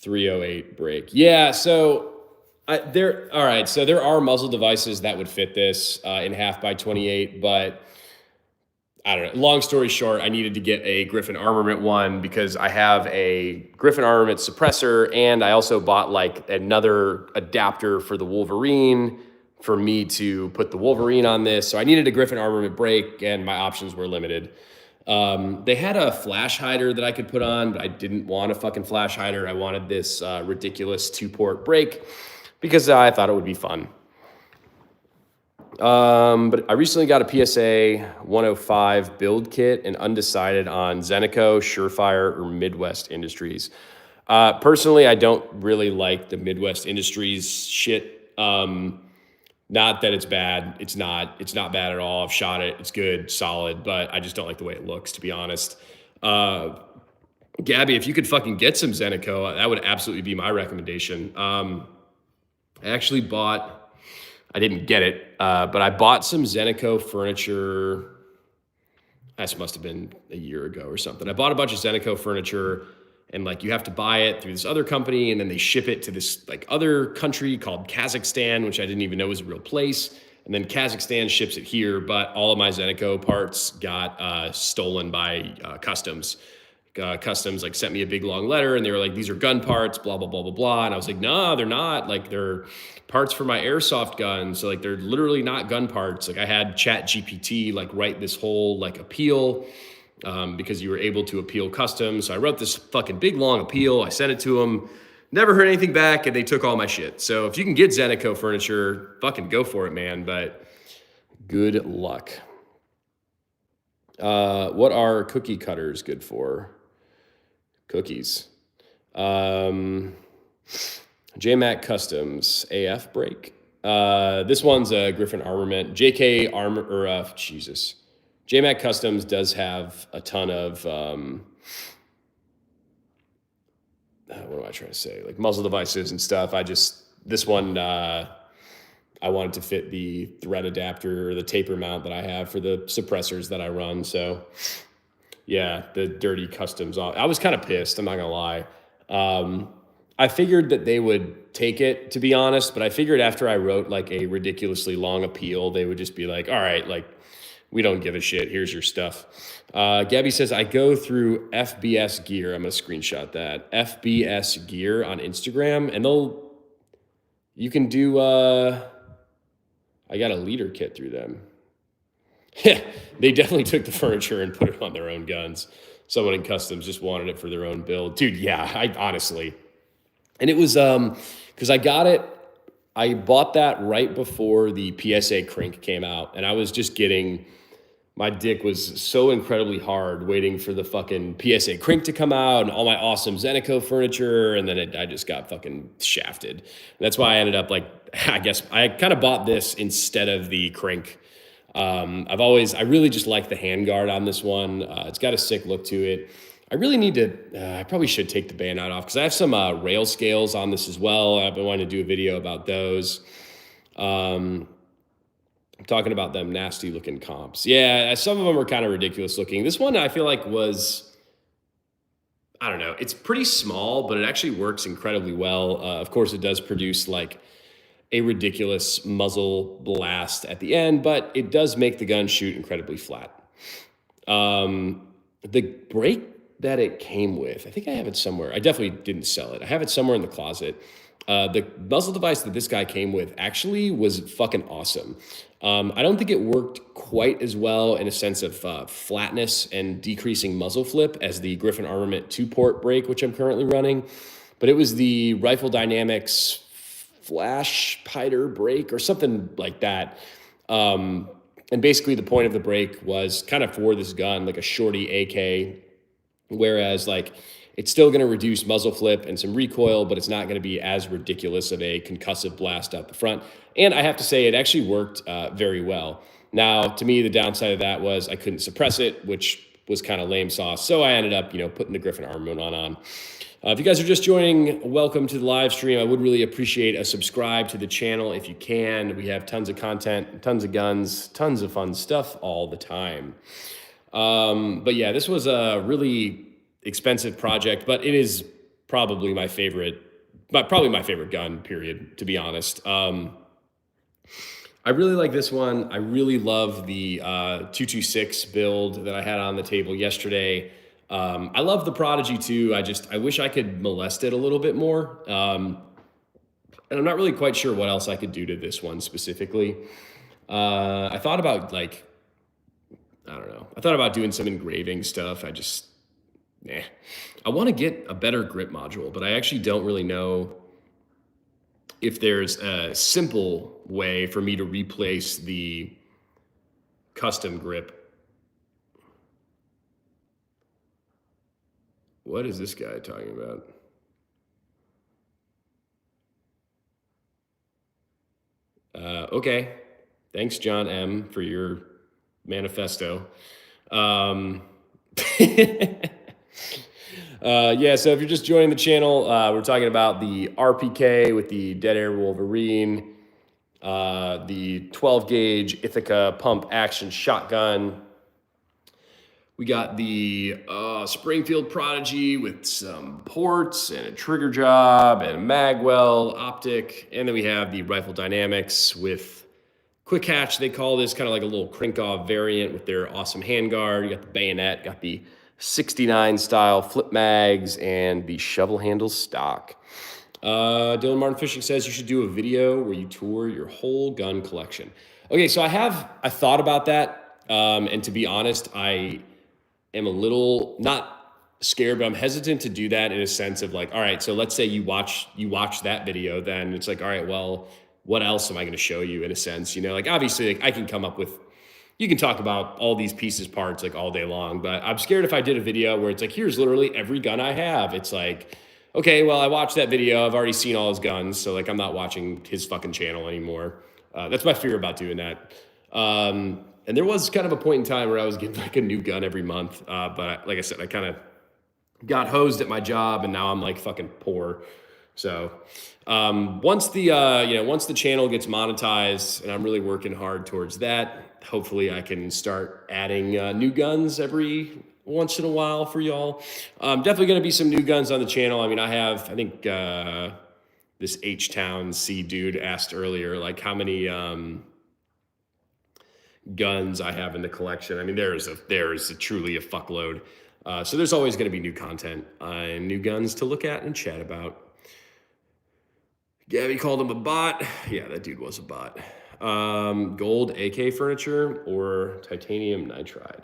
Speaker 1: 308 break. Yeah, so there are muzzle devices that would fit this in 1/2 by 28, but I don't know. Long story short, I needed to get a Griffin Armament one because I have a Griffin Armament suppressor, and I also bought like another adapter for the Wolverine for me to put the Wolverine on this. So I needed a Griffin Armament brake, and my options were limited. They had a flash hider that I could put on, but I didn't want a fucking flash hider. I wanted this ridiculous 2-port brake because I thought it would be fun. But I recently got a PSA 105 build kit and undecided on Zeneco, Surefire, or Midwest Industries. Personally, I don't really like the Midwest Industries shit. Not that it's bad. It's not bad at all. I've shot it. It's good, solid, but I just don't like the way it looks, to be honest. Gabby, if you could fucking get some Zeneco, that would absolutely be my recommendation. I didn't get it, but I bought some Zeneco furniture. This must have been a year ago or something. I bought a bunch of Zeneco furniture, and like you have to buy it through this other company, and then they ship it to this like other country called Kazakhstan, which I didn't even know was a real place. And then Kazakhstan ships it here, but all of my Zeneco parts got stolen by customs. Customs like sent me a big long letter, and they were like, "These are gun parts, blah blah blah blah blah." And I was like, "No, they're not. Like they're parts for my airsoft gun. So like they're literally not gun parts." Like I had ChatGPT like write this whole like appeal. Because you were able to appeal customs. So I wrote this fucking big, long appeal. I sent it to them. Never heard anything back, and they took all my shit. So if you can get Zeneco furniture, fucking go for it, man. But good luck. What are cookie cutters good for? Cookies. JMac Customs AF break. This one's a Griffin Armament. JK Armor, or Jesus. JMac Customs does have a ton of, what am I trying to say? Like muzzle devices and stuff. This one, I wanted to fit the thread adapter or the taper mount that I have for the suppressors that I run. So yeah, the dirty Customs. I was kind of pissed, I'm not gonna lie. I figured that they would take it, to be honest, but I figured after I wrote like a ridiculously long appeal, they would just be like, all right, like, we don't give a shit. Here's your stuff. Gabby says, I go through FBS Gear. I'm going to screenshot that. FBS Gear on Instagram. And you can do, I got a leader kit through them. Yeah, they definitely took the furniture and put it on their own guns. Someone in Customs just wanted it for their own build. Dude, yeah, I honestly. And it was, because I bought that right before the PSA crank came out. And I was just my dick was so incredibly hard waiting for the fucking PSA crank to come out and all my awesome Zeneco furniture. And then I just got fucking shafted. And that's why I ended up like, I guess I kind of bought this instead of the crank. I really just like the handguard on this one. It's got a sick look to it. I really need to, I probably should take the bayonet off because I have some rail scales on this as well. I've been wanting to do a video about those. I'm talking about them nasty looking comps. Yeah, some of them are kind of ridiculous looking. This one I feel like was, I don't know, it's pretty small, but it actually works incredibly well. Of course, it does produce like a ridiculous muzzle blast at the end, but it does make the gun shoot incredibly flat. The brake that it came with, I think I have it somewhere. I definitely didn't sell it. I have it somewhere in the closet. The muzzle device that this guy came with actually was fucking awesome. I don't think it worked quite as well in a sense of flatness and decreasing muzzle flip as the Griffin Armament 2-port brake, which I'm currently running. But it was the Rifle Dynamics Flash Pider brake or something like that. And basically the point of the brake was kind of for this gun, like a shorty AK, whereas like it's still going to reduce muzzle flip and some recoil, but it's not going to be as ridiculous of a concussive blast out the front. And I have to say it actually worked very well. Now, to me, the downside of that was I couldn't suppress it, which was kind of lame sauce. So I ended up, putting the Griffin Armament on. If you guys are just joining, welcome to the live stream. I would really appreciate a subscribe to the channel if you can. We have tons of content, tons of guns, tons of fun stuff all the time. But yeah, this was a really expensive project, but it is probably my favorite gun, period, to be honest. I really like this one. I really love the 226 build that I had on the table yesterday. I love the Prodigy too. I wish I could molest it a little bit more. And I'm not really quite sure what else I could do to this one specifically. I thought about I thought about doing some engraving stuff. I want to get a better grip module, but I actually don't really know if there's a simple way for me to replace the custom grip. What is this guy talking about? Okay. Thanks, John M., for your manifesto. Yeah, so if you're just joining the channel, we're talking about the RPK with the Dead Air Wolverine, the 12-gauge Ithaca pump action shotgun. We got the Springfield Prodigy with some ports and a trigger job and a magwell optic. And then we have the Rifle Dynamics with quick hatch. They call this kind of like a little Krinkov variant with their awesome handguard. You got the bayonet, got the 69 style flip mags, and the shovel handle stock. Dylan Martin Fishing says you should do a video where you tour your whole gun collection. Okay, so I thought about that. And to be honest, I am a little not scared, but I'm hesitant to do that in a sense of like, all right, so let's say you watch that video, then it's like, all right, well, what else am I going to show you in a sense? Like obviously like I can come up with, you can talk about all these pieces, parts like all day long, but I'm scared if I did a video where it's like, here's literally every gun I have. It's like, okay, well, I watched that video. I've already seen all his guns. So like, I'm not watching his fucking channel anymore. That's my fear about doing that. And there was kind of a point in time where I was getting like a new gun every month. But like I said, I kind of got hosed at my job and now I'm like fucking poor. So once the channel gets monetized and I'm really working hard towards that, hopefully I can start adding new guns every once in a while for y'all. Definitely going to be some new guns on the channel. I mean, I think this H-Town C dude asked earlier, like how many guns I have in the collection. I mean, there's truly a fuckload. So there's always going to be new content and new guns to look at and chat about. Gabby called him a bot. Yeah, that dude was a bot. Gold AK furniture or titanium nitride?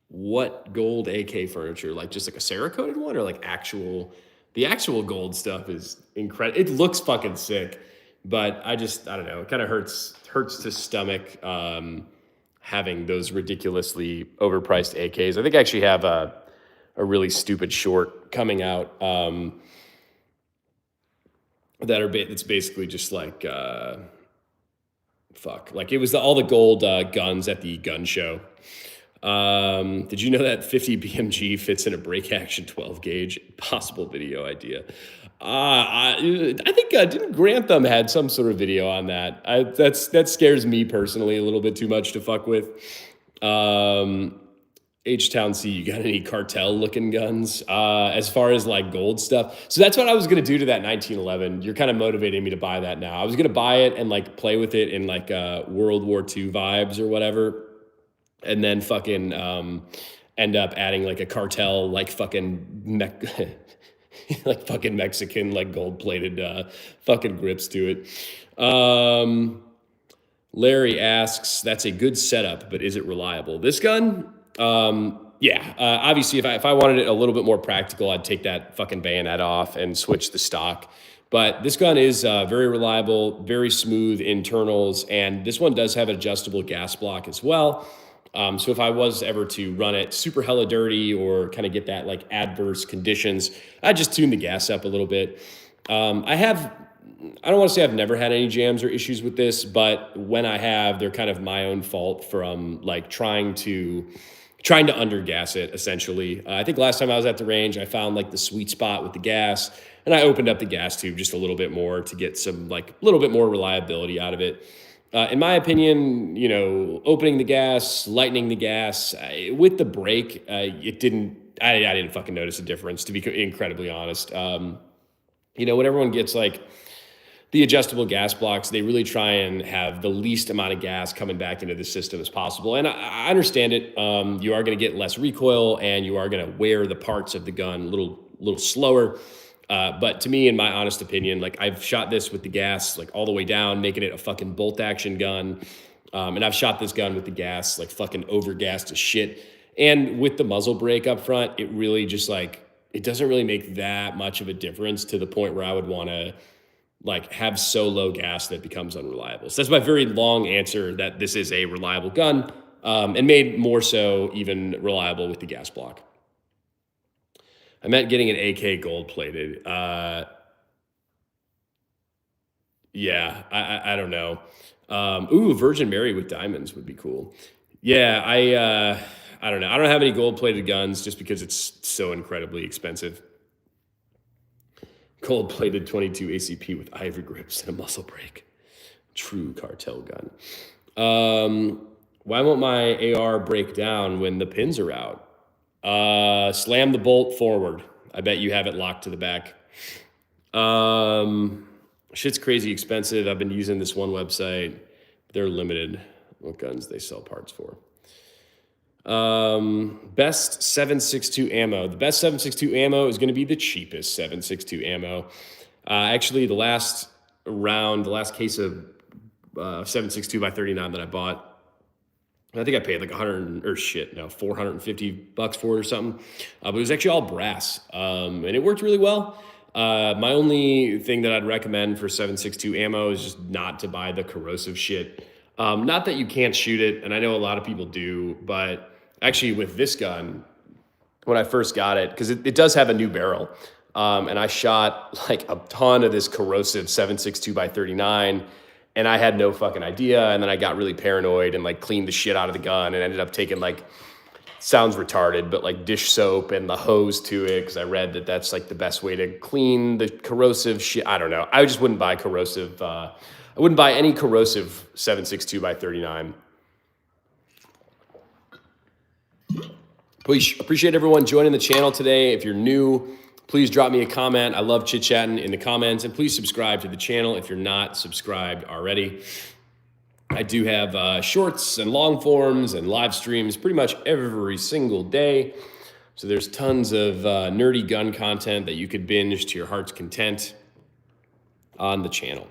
Speaker 1: What gold AK furniture? Like just like a Cerakoted one or like the actual gold stuff is incredible. It looks fucking sick, but I don't know. It kind of hurts to stomach having those ridiculously overpriced AKs. I think I actually have a really stupid short coming out that's basically just like like it was all the gold guns at the gun show. Did you know that 50 BMG fits in a break action 12 gauge? Possible video idea. I think didn't Grantham had some sort of video on that. That scares me personally a little bit too much to fuck with. H-Town C, you got any cartel looking guns? As far as like gold stuff. So that's what I was going to do to that 1911. You're kind of motivating me to buy that now. I was going to buy it and like play with it in like World War II vibes or whatever. And then fucking end up adding like a cartel, like fucking like fucking Mexican, like gold plated fucking grips to it. Larry asks, that's a good setup, but is it reliable? This gun? Yeah, obviously if I wanted it a little bit more practical, I'd take that fucking bayonet off and switch the stock. But this gun is very reliable, very smooth internals, and this one does have an adjustable gas block as well. So if I was ever to run it super hella dirty or kind of get that like adverse conditions, I'd just tune the gas up a little bit. I don't want to say I've never had any jams or issues with this, but when I have, they're kind of my own fault from like trying to undergas it, essentially. I think last time I was at the range, I found like the sweet spot with the gas, and I opened up the gas tube just a little bit more to get some like a little bit more reliability out of it. In my opinion, you know, opening the gas, lightening the gas, with the brake, it didn't, I didn't fucking notice a difference, to be incredibly honest. You know, when everyone gets like the adjustable gas blocks, they really try and have the least amount of gas coming back into the system as possible. And I understand it. You are going to get less recoil and you are going to wear the parts of the gun a little slower. But to me, in my honest opinion, like I've shot this with the gas like all the way down, making it a fucking bolt action gun. And I've shot this gun with the gas like fucking overgassed as shit. And with the muzzle brake up front, it really just like, it doesn't really make that much of a difference to the point where I would want to like have so low gas that it becomes unreliable. So that's my very long answer that this is a reliable gun, and made more so even reliable with the gas block. I meant getting an AK gold plated. Yeah, I don't know. Ooh, Virgin Mary with diamonds would be cool. Yeah, I don't know. I don't have any gold plated guns just because it's so incredibly expensive. Gold plated 22 ACP with ivory grips and a muzzle brake. True cartel gun. Why won't my AR break down when the pins are out? Slam the bolt forward. I bet you have it locked to the back. Shit's crazy expensive. I've been using this one website. They're limited what guns they sell parts for. Best 7.62 ammo. The best 7.62 ammo is going to be the cheapest 7.62 ammo. Actually, the last case of 7.62 by 39 that I bought, I think I paid like $450 for it or something. But it was actually all brass, and it worked really well. My only thing that I'd recommend for 7.62 ammo is just not to buy the corrosive shit. Not that you can't shoot it, and I know a lot of people do, but actually with this gun, when I first got it, because it does have a new barrel, and I shot like a ton of this corrosive 7.62 by 39, and I had no fucking idea, and then I got really paranoid and like cleaned the shit out of the gun and ended up taking like, sounds retarded, but like dish soap and the hose to it, because I read that that's like the best way to clean the corrosive shit. I don't know. I just wouldn't buy corrosive. I wouldn't buy any corrosive 7.62 by 39. Please appreciate everyone joining the channel today. If you're new, please drop me a comment. I love chit-chatting in the comments, and please subscribe to the channel if you're not subscribed already. I do have shorts and long forms and live streams pretty much every single day. So there's tons of nerdy gun content that you could binge to your heart's content on the channel.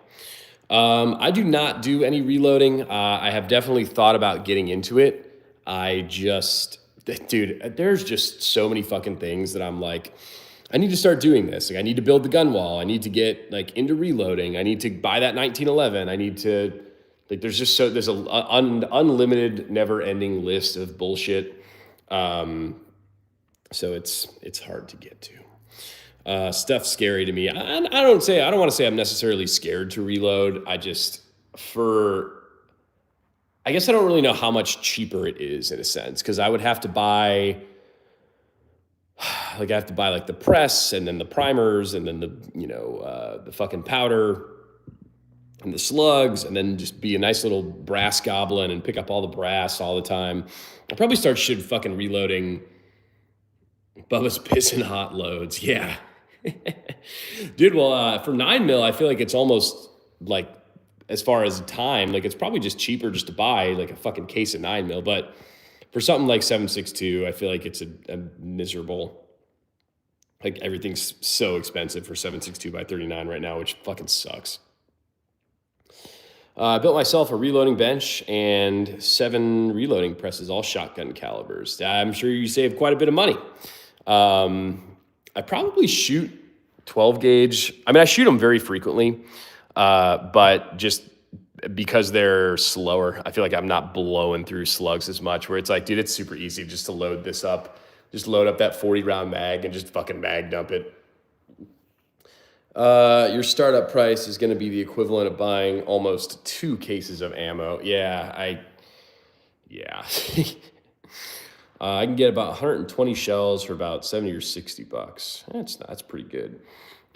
Speaker 1: I do not do any reloading. I have definitely thought about getting into it. Dude, there's just so many fucking things that I'm like, I need to start doing this. Like, I need to build the gun wall. I need to get like into reloading. I need to buy that 1911. I need to, like, there's an unlimited, never-ending list of bullshit. So it's hard to get to. Stuff's scary to me. I don't want to say I'm necessarily scared to reload. I just, for I guess I don't really know how much cheaper it is in a sense, because I would have to buy, like I have to buy like the press and then the primers and then the fucking powder and the slugs, and then just be a nice little brass goblin and pick up all the brass all the time. I'll probably start fucking reloading Bubba's Pissing Hot loads. Yeah. Dude, well, for 9 mil, I feel like it's almost like, as far as time, like it's probably just cheaper just to buy like a fucking case of 9 mil. But for something like 7.62, I feel like it's a miserable, like everything's so expensive for 7.62 by 39 right now, which fucking sucks. I built myself a reloading bench and 7 reloading presses, all shotgun calibers. I'm sure you save quite a bit of money. I probably shoot 12 gauge. I mean, I shoot them very frequently, but just because they're slower, I feel like I'm not blowing through slugs as much, where it's like, dude, it's super easy just to load this up. Just load up that 40 round mag and just fucking mag dump it. Your startup price is going to be the equivalent of buying almost 2 cases of ammo. Yeah. I can get about 120 shells for about 70 or 60 bucks. That's pretty good.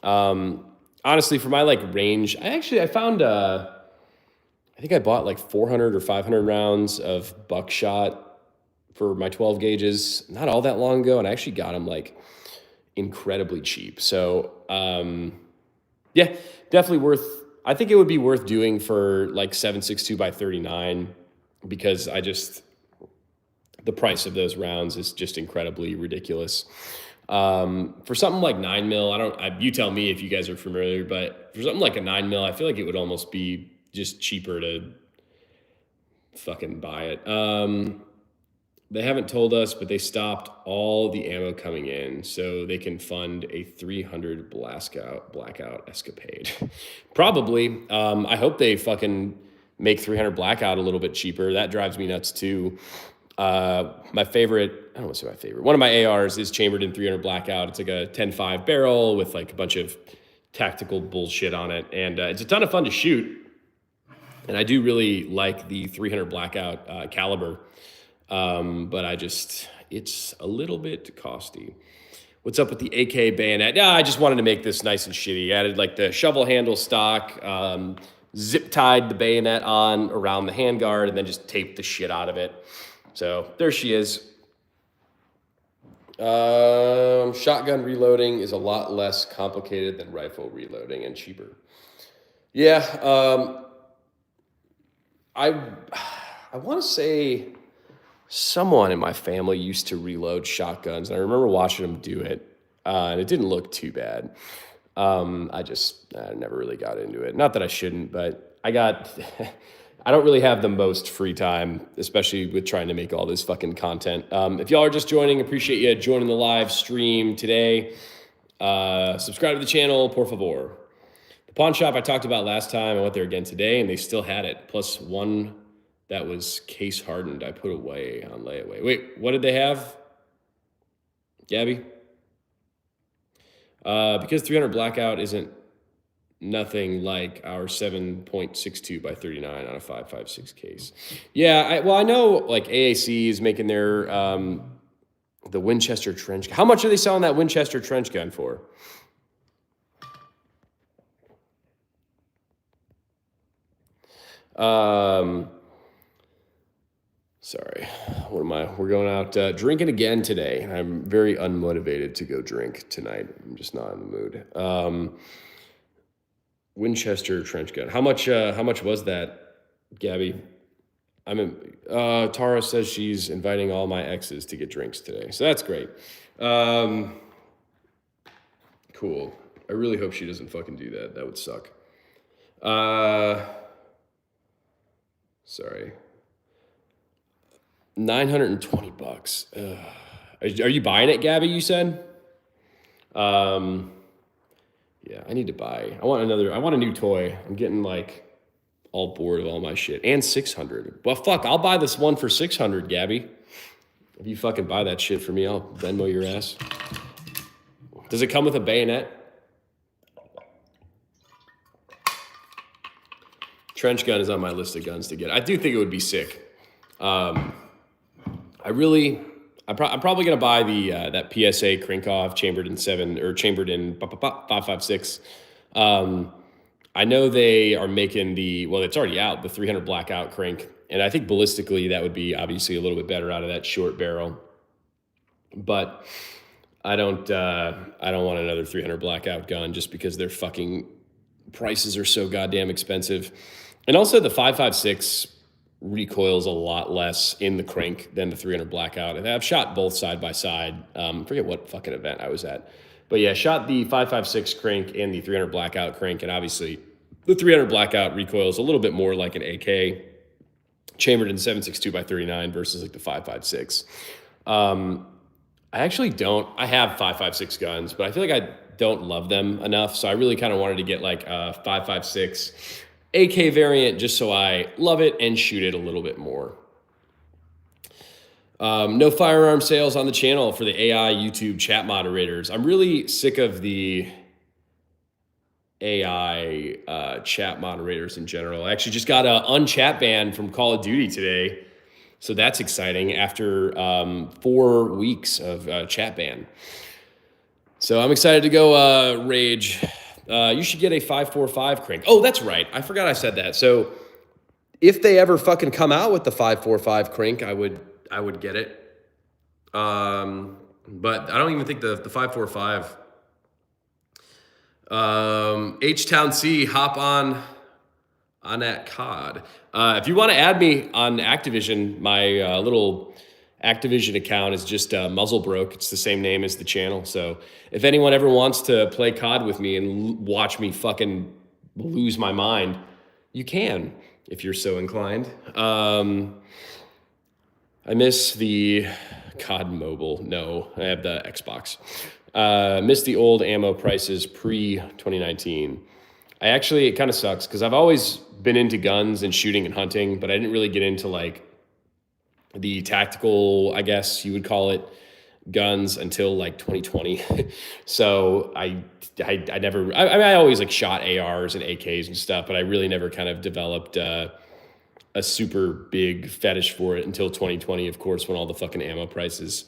Speaker 1: Honestly, for my like range, I found, I think I bought like 400 or 500 rounds of buckshot for my 12 gauges not all that long ago. And I actually got them like incredibly cheap. So, yeah, definitely worth, I think it would be worth doing for like 7.62 by 39, because the price of those rounds is just incredibly ridiculous. For something like 9 mil, you tell me if you guys are familiar, but for something like a 9 mil, I feel like it would almost be just cheaper to fucking buy it. They haven't told us, but they stopped all the ammo coming in so they can fund a 300 blackout escapade. Probably. I hope they fucking make 300 blackout a little bit cheaper. That drives me nuts too. My favorite, I don't want to say my favorite, one of my ARs is chambered in 300 blackout. It's like a 10.5 barrel with like a bunch of tactical bullshit on it. And it's a ton of fun to shoot. And I do really like the 300 blackout caliber. But it's a little bit costly. What's up with the AK bayonet? I just wanted to make this nice and shitty. Added like the shovel handle stock, zip tied the bayonet on around the handguard, and then just taped the shit out of it. So there she is. Shotgun reloading is a lot less complicated than rifle reloading and cheaper. Yeah. I want to say someone in my family used to reload shotguns, and I remember watching them do it, and it didn't look too bad. I never really got into it. Not that I shouldn't, but I don't really have the most free time, especially with trying to make all this fucking content. If y'all are just joining, appreciate you joining the live stream today. Subscribe to the channel, por favor. The pawn shop I talked about last time, I went there again today, and they still had it, plus one that was case hardened I put away on layaway. Wait, what did they have, Gabby? Because 300 blackout isn't nothing like our 7.62 by 39 on a 5.56 case. Yeah, I know like AAC is making their the Winchester trench. How much are they selling that Winchester trench gun for? Sorry, we're going out drinking again today, and I'm very unmotivated to go drink tonight. I'm just not in the mood. Winchester trench gun. How much was that, Gabby? Tara says she's inviting all my exes to get drinks today, so that's great. Cool. I really hope she doesn't fucking do that. That would suck. Sorry. $920. Are you buying it, Gabby? You said. Yeah, I need to buy. I want a new toy. I'm getting like all bored of all my shit. And 600. Well, fuck, I'll buy this one for 600, Gabby. If you fucking buy that shit for me, I'll Venmo your ass. Does it come with a bayonet? trench gun is on my list of guns to get. I do think it would be sick. I'm probably gonna buy the that PSA Krinkov chambered in 5.56. I know they are making it's already out, the 300 blackout crank, and I think ballistically that would be obviously a little bit better out of that short barrel. But I don't want another 300 blackout gun just because their fucking prices are so goddamn expensive. And also the 5.56 recoils a lot less in the crank than the 300 blackout. And I've shot both side by side. I forget what fucking event I was at. But yeah, shot the 5.56 crank and the 300 blackout crank. And obviously the 300 blackout recoils a little bit more like an AK chambered in 7.62x39 versus like the 5.56. I actually don't. I have 5.56 guns, but I feel like I don't love them enough. So I really kind of wanted to get like a 5.56 AK variant just so I love it and shoot it a little bit more. No firearm sales on the channel for the AI YouTube chat moderators. I'm really sick of the AI chat moderators in general. I actually just got a unchat ban from Call of Duty today. So that's exciting after 4 weeks of chat ban. So I'm excited to go rage. You should get a 5.45 crank. Oh, that's right. I forgot I said that. So if they ever fucking come out with the 5.45 crank, I would get it. But I don't even think the 5.45. H-Town C, hop on that COD. If you want to add me on Activision, my little Activision account is just Muzzlebroke. It's the same name as the channel. So if anyone ever wants to play COD with me and watch me fucking lose my mind, you can, if you're so inclined. I miss the COD Mobile. No, I have the Xbox. Miss the old ammo prices pre-2019. It kind of sucks because I've always been into guns and shooting and hunting, but I didn't really get into like the tactical, I guess you would call it, guns until like 2020. So I always like shot ARs and AKs and stuff, but I really never kind of developed a super big fetish for it until 2020, of course, when all the fucking ammo prices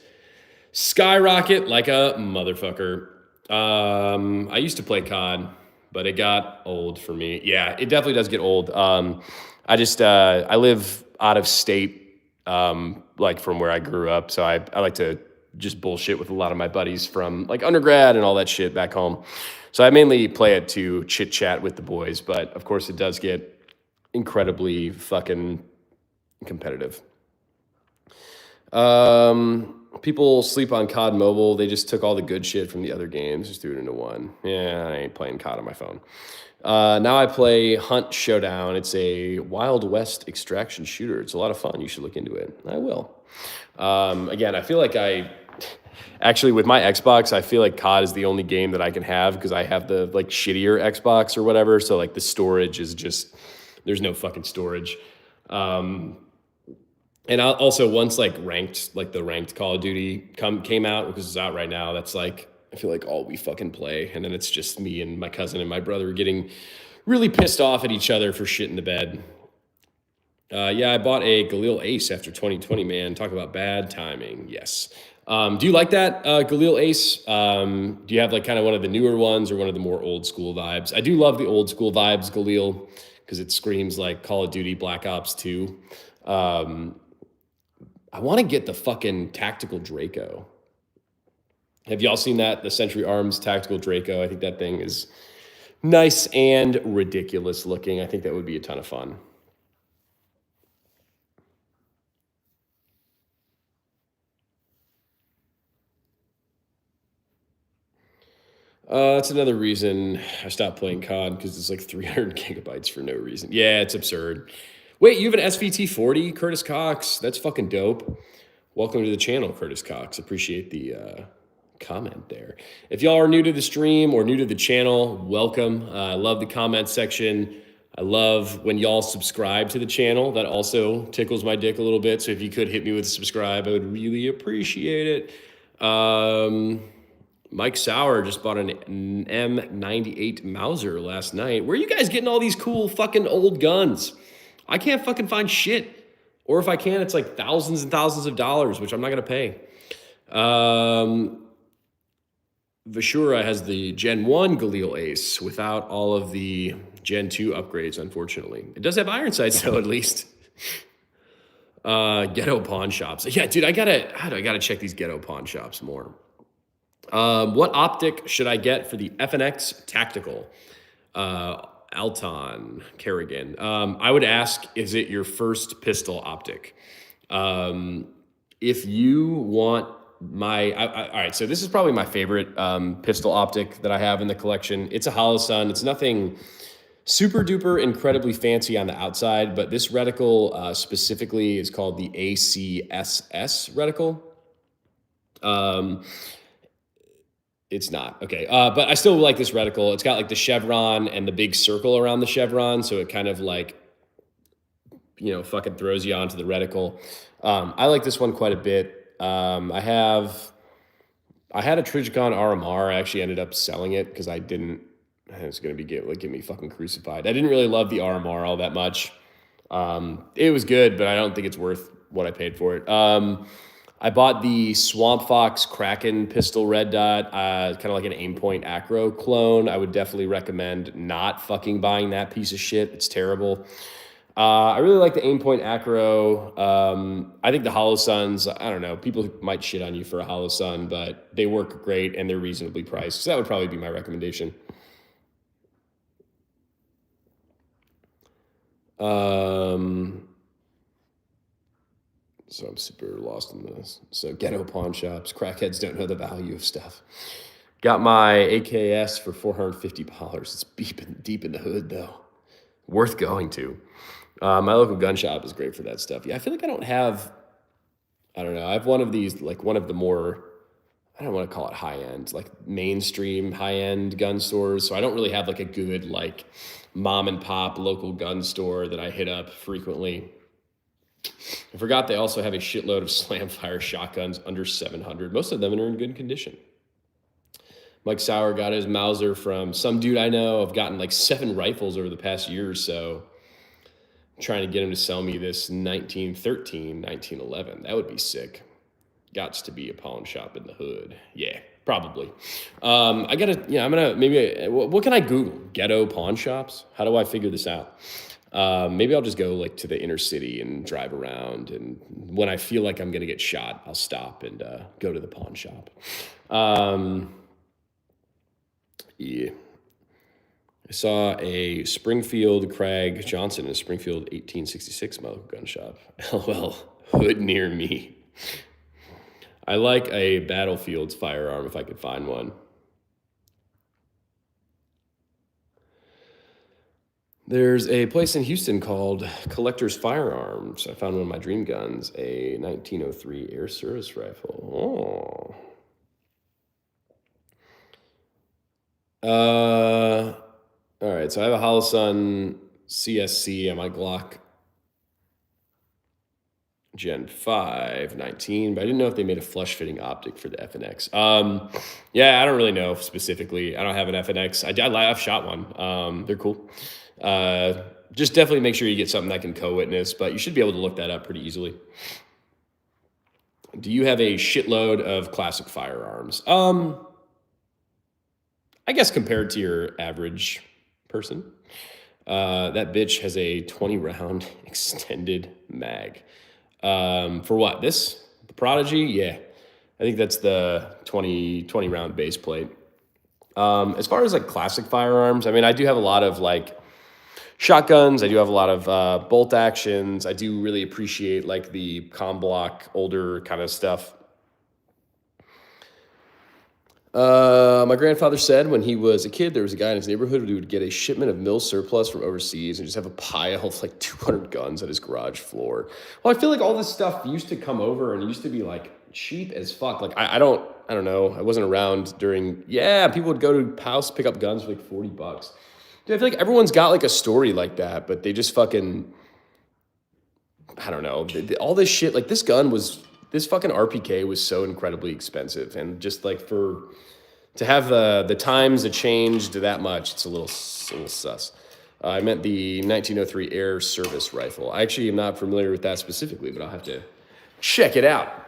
Speaker 1: skyrocket like a motherfucker. I used to play COD, but it got old for me. Yeah, it definitely does get old. I live out of state, like from where I grew up. So I like to just bullshit with a lot of my buddies from like undergrad and all that shit back home. So I mainly play it to chit chat with the boys, but of course it does get incredibly fucking competitive. People sleep on COD Mobile. They just took all the good shit from the other games, just threw it into one. Yeah, I ain't playing COD on my phone. Now I play Hunt Showdown. It's a Wild West extraction shooter. It's a lot of fun. You should look into it. I will. Again, I feel like actually with my Xbox, I feel like COD is the only game that I can have because I have the like shittier Xbox or whatever. So like the storage is just, there's no fucking storage. And also once like the ranked Call of Duty came out, because it's out right now, that's like, I feel like all we fucking play. And then it's just me and my cousin and my brother getting really pissed off at each other for shit in the bed. Yeah, I bought a Galil Ace after 2020, man. Talk about bad timing. Yes. Do you like that Galil Ace? Do you have like kind of one of the newer ones or one of the more old school vibes? I do love the old school vibes Galil because it screams like Call of Duty Black Ops 2. I want to get the fucking tactical Draco. Have y'all seen that? The Century Arms tactical Draco. I think that thing is nice and ridiculous looking. I think that would be a ton of fun. That's another reason I stopped playing COD, because it's like 300 gigabytes for no reason. Yeah, it's absurd. Wait, you have an SVT40, Curtis Cox? That's fucking dope. Welcome to the channel, Curtis Cox. Appreciate the comment there. If y'all are new to the stream or new to the channel, welcome. I love the comment section. I love when y'all subscribe to the channel. That also tickles my dick a little bit. So if you could hit me with a subscribe, I would really appreciate it. Mike Sauer just bought an M98 Mauser last night. Where are you guys getting all these cool fucking old guns? I can't fucking find shit. Or if I can, it's like thousands and thousands of dollars, which I'm not going to pay. Vashura has the Gen 1 Galil Ace without all of the Gen 2 upgrades, unfortunately. It does have iron sights, though, at least. Ghetto pawn shops. Yeah, dude, I gotta check these ghetto pawn shops more. What optic should I get for the FNX Tactical? Alton Kerrigan. I would ask, is it your first pistol optic? If you want all right, so this is probably my favorite pistol optic that I have in the collection. It's a Holosun. It's nothing super duper incredibly fancy on the outside, but this reticle specifically is called the ACSS reticle. It's not. Okay. But I still like this reticle. It's got like the chevron and the big circle around the chevron. So it kind of like, fucking throws you onto the reticle. I like this one quite a bit. I had a Trijicon RMR. I actually ended up selling it because I was going to get me fucking crucified. I didn't really love the RMR all that much. It was good, but I don't think it's worth what I paid for it. I bought the Swamp Fox Kraken pistol red dot, kind of like an Aimpoint Acro clone. I would definitely recommend not fucking buying that piece of shit. It's terrible. I really like the Aimpoint Acro. I think the Holosuns, I don't know, people might shit on you for a Holosun, but they work great and they're reasonably priced. So that would probably be my recommendation. So I'm super lost in this. So ghetto pawn shops, crackheads don't know the value of stuff. Got my AKS for $450. It's deep in the hood though. Worth going to. My local gun shop is great for that stuff. Yeah, I feel like I don't know. I have one of these, like one of the more, I don't want to call it high end, like mainstream high end gun stores. So I don't really have like a good like mom and pop local gun store that I hit up frequently. I forgot they also have a shitload of Slamfire shotguns under 700. Most of them are in good condition. Mike Sauer got his Mauser from some dude I know. I've gotten like 7 rifles over the past year or so. I'm trying to get him to sell me this 1913, 1911. That would be sick. Gots to be a pawn shop in the hood. Yeah, probably. I gotta, I'm gonna, what can I Google? Ghetto pawn shops? How do I figure this out? Maybe I'll just go like to the inner city and drive around. And when I feel like I'm going to get shot, I'll stop and go to the pawn shop. Yeah. I saw a Springfield Craig Johnson in a Springfield 1866 model gun shop. LOL, hood near me. I like a Battlefield's firearm if I could find one. There's a place in Houston called Collector's Firearms. I found one of my dream guns, a 1903 Air Service rifle. All right, so I have a Holosun CSC on my Glock Gen 5 19, but I didn't know if they made a flush fitting optic for the FNX. Yeah, I don't really know specifically. I don't have an FNX. I've shot one. They're cool. Just definitely make sure you get something that can co-witness, but you should be able to look that up pretty easily. Do you have a shitload of classic firearms? I guess compared to your average person, that bitch has a 20 round extended mag. For what? The Prodigy? Yeah. I think that's the 20 round base plate. As far as like classic firearms, I mean, I do have a lot of like shotguns. I do have a lot of bolt actions. I do really appreciate like the com block, older kind of stuff. My grandfather said when he was a kid, there was a guy in his neighborhood who would get a shipment of mill surplus from overseas and just have a pile of like 200 guns at his garage floor. Well, I feel like all this stuff used to come over and it used to be like cheap as fuck. Like I don't know. I wasn't around during, people would go to house, pick up guns for like $40. Dude, I feel like everyone's got like a story like that, but they just fucking, I don't know. All this shit, like this fucking RPK was so incredibly expensive. And just like for to have the times changed that much, it's a little sus. I meant the 1903 Air Service Rifle. I actually am not familiar with that specifically, but I'll have to check it out.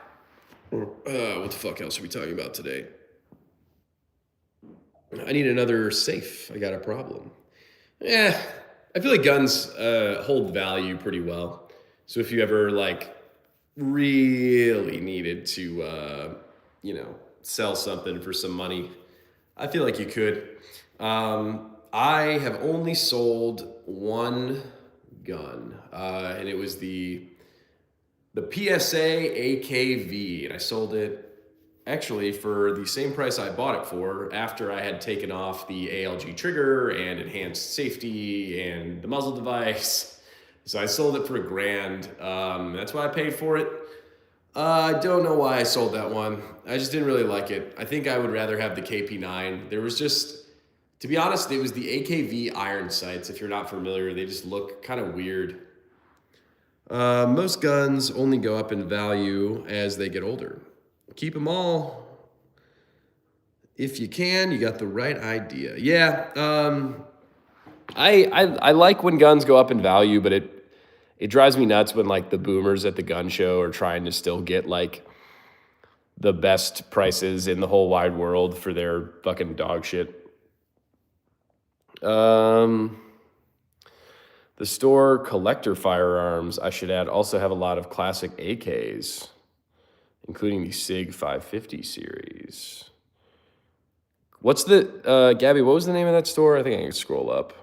Speaker 1: What the fuck else are we talking about today? I need another safe. I got a problem. Yeah, I feel like guns hold value pretty well. So if you ever like really needed to, sell something for some money, I feel like you could. I have only sold one gun, and it was the PSA AKV, and I sold it actually for the same price I bought it for after I had taken off the ALG trigger and enhanced safety and the muzzle device. So I sold it for $1,000. That's what I paid for it. I don't know why I sold that one. I just didn't really like it. I think I would rather have the KP9. There was just, to be honest, it was the AKV iron sights. If you're not familiar, they just look kind of weird. Most guns only go up in value as they get older. Keep them all. If you can, you got the right idea. Yeah, I like when guns go up in value, but it drives me nuts when like the boomers at the gun show are trying to still get like the best prices in the whole wide world for their fucking dog shit. The store Collector Firearms, I should add, also have a lot of classic AKs, including the SIG 550 series. What's the, Gabby, what was the name of that store? I think I can scroll up.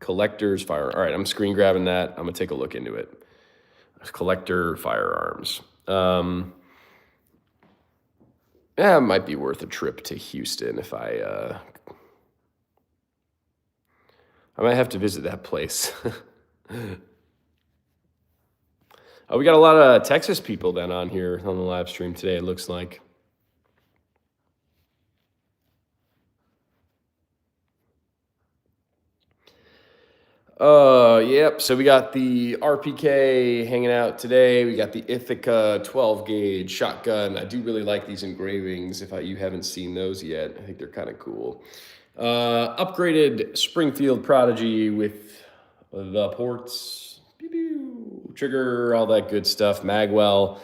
Speaker 1: Collector's Firearms. All right, I'm screen grabbing that. I'm going to take a look into it. Collector Firearms. Yeah, it might be worth a trip to Houston if I might have to visit that place. Oh, we got a lot of Texas people then on here on the live stream today, it looks like. Yep. So we got the RPK hanging out today. We got the Ithaca 12 gauge shotgun. I do really like these engravings. If you haven't seen those yet, I think they're kind of cool. Upgraded Springfield Prodigy with the ports, trigger, all that good stuff. Magwell,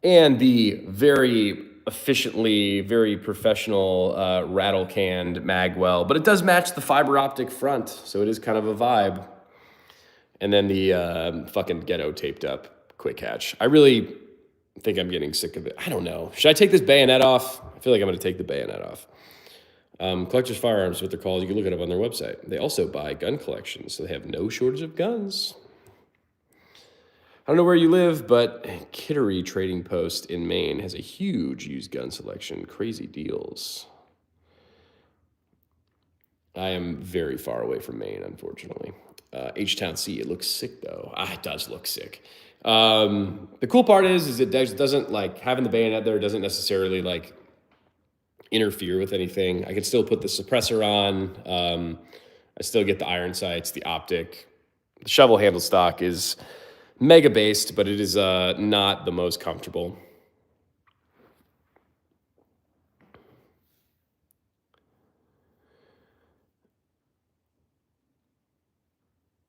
Speaker 1: and the very efficiently, very professional rattle canned Magwell, but it does match the fiber optic front, so it is kind of a vibe. And then the fucking ghetto taped up quick hatch. I really think I'm getting sick of it. I don't know. Should I take this bayonet off? I feel like I'm going to take the bayonet off. Collector's Firearms, what they're called. You can look it up on their website. They also buy gun collections, so they have no shortage of guns. I don't know where you live, but Kittery Trading Post in Maine has a huge used gun selection. Crazy deals. I am very far away from Maine, unfortunately. H-Town C, it looks sick, though. It does look sick. The cool part is it doesn't, like, having the bayonet there doesn't necessarily, like, interfere with anything. I can still put the suppressor on. I still get the iron sights, the optic. The shovel handle stock is mega based, but it is not the most comfortable.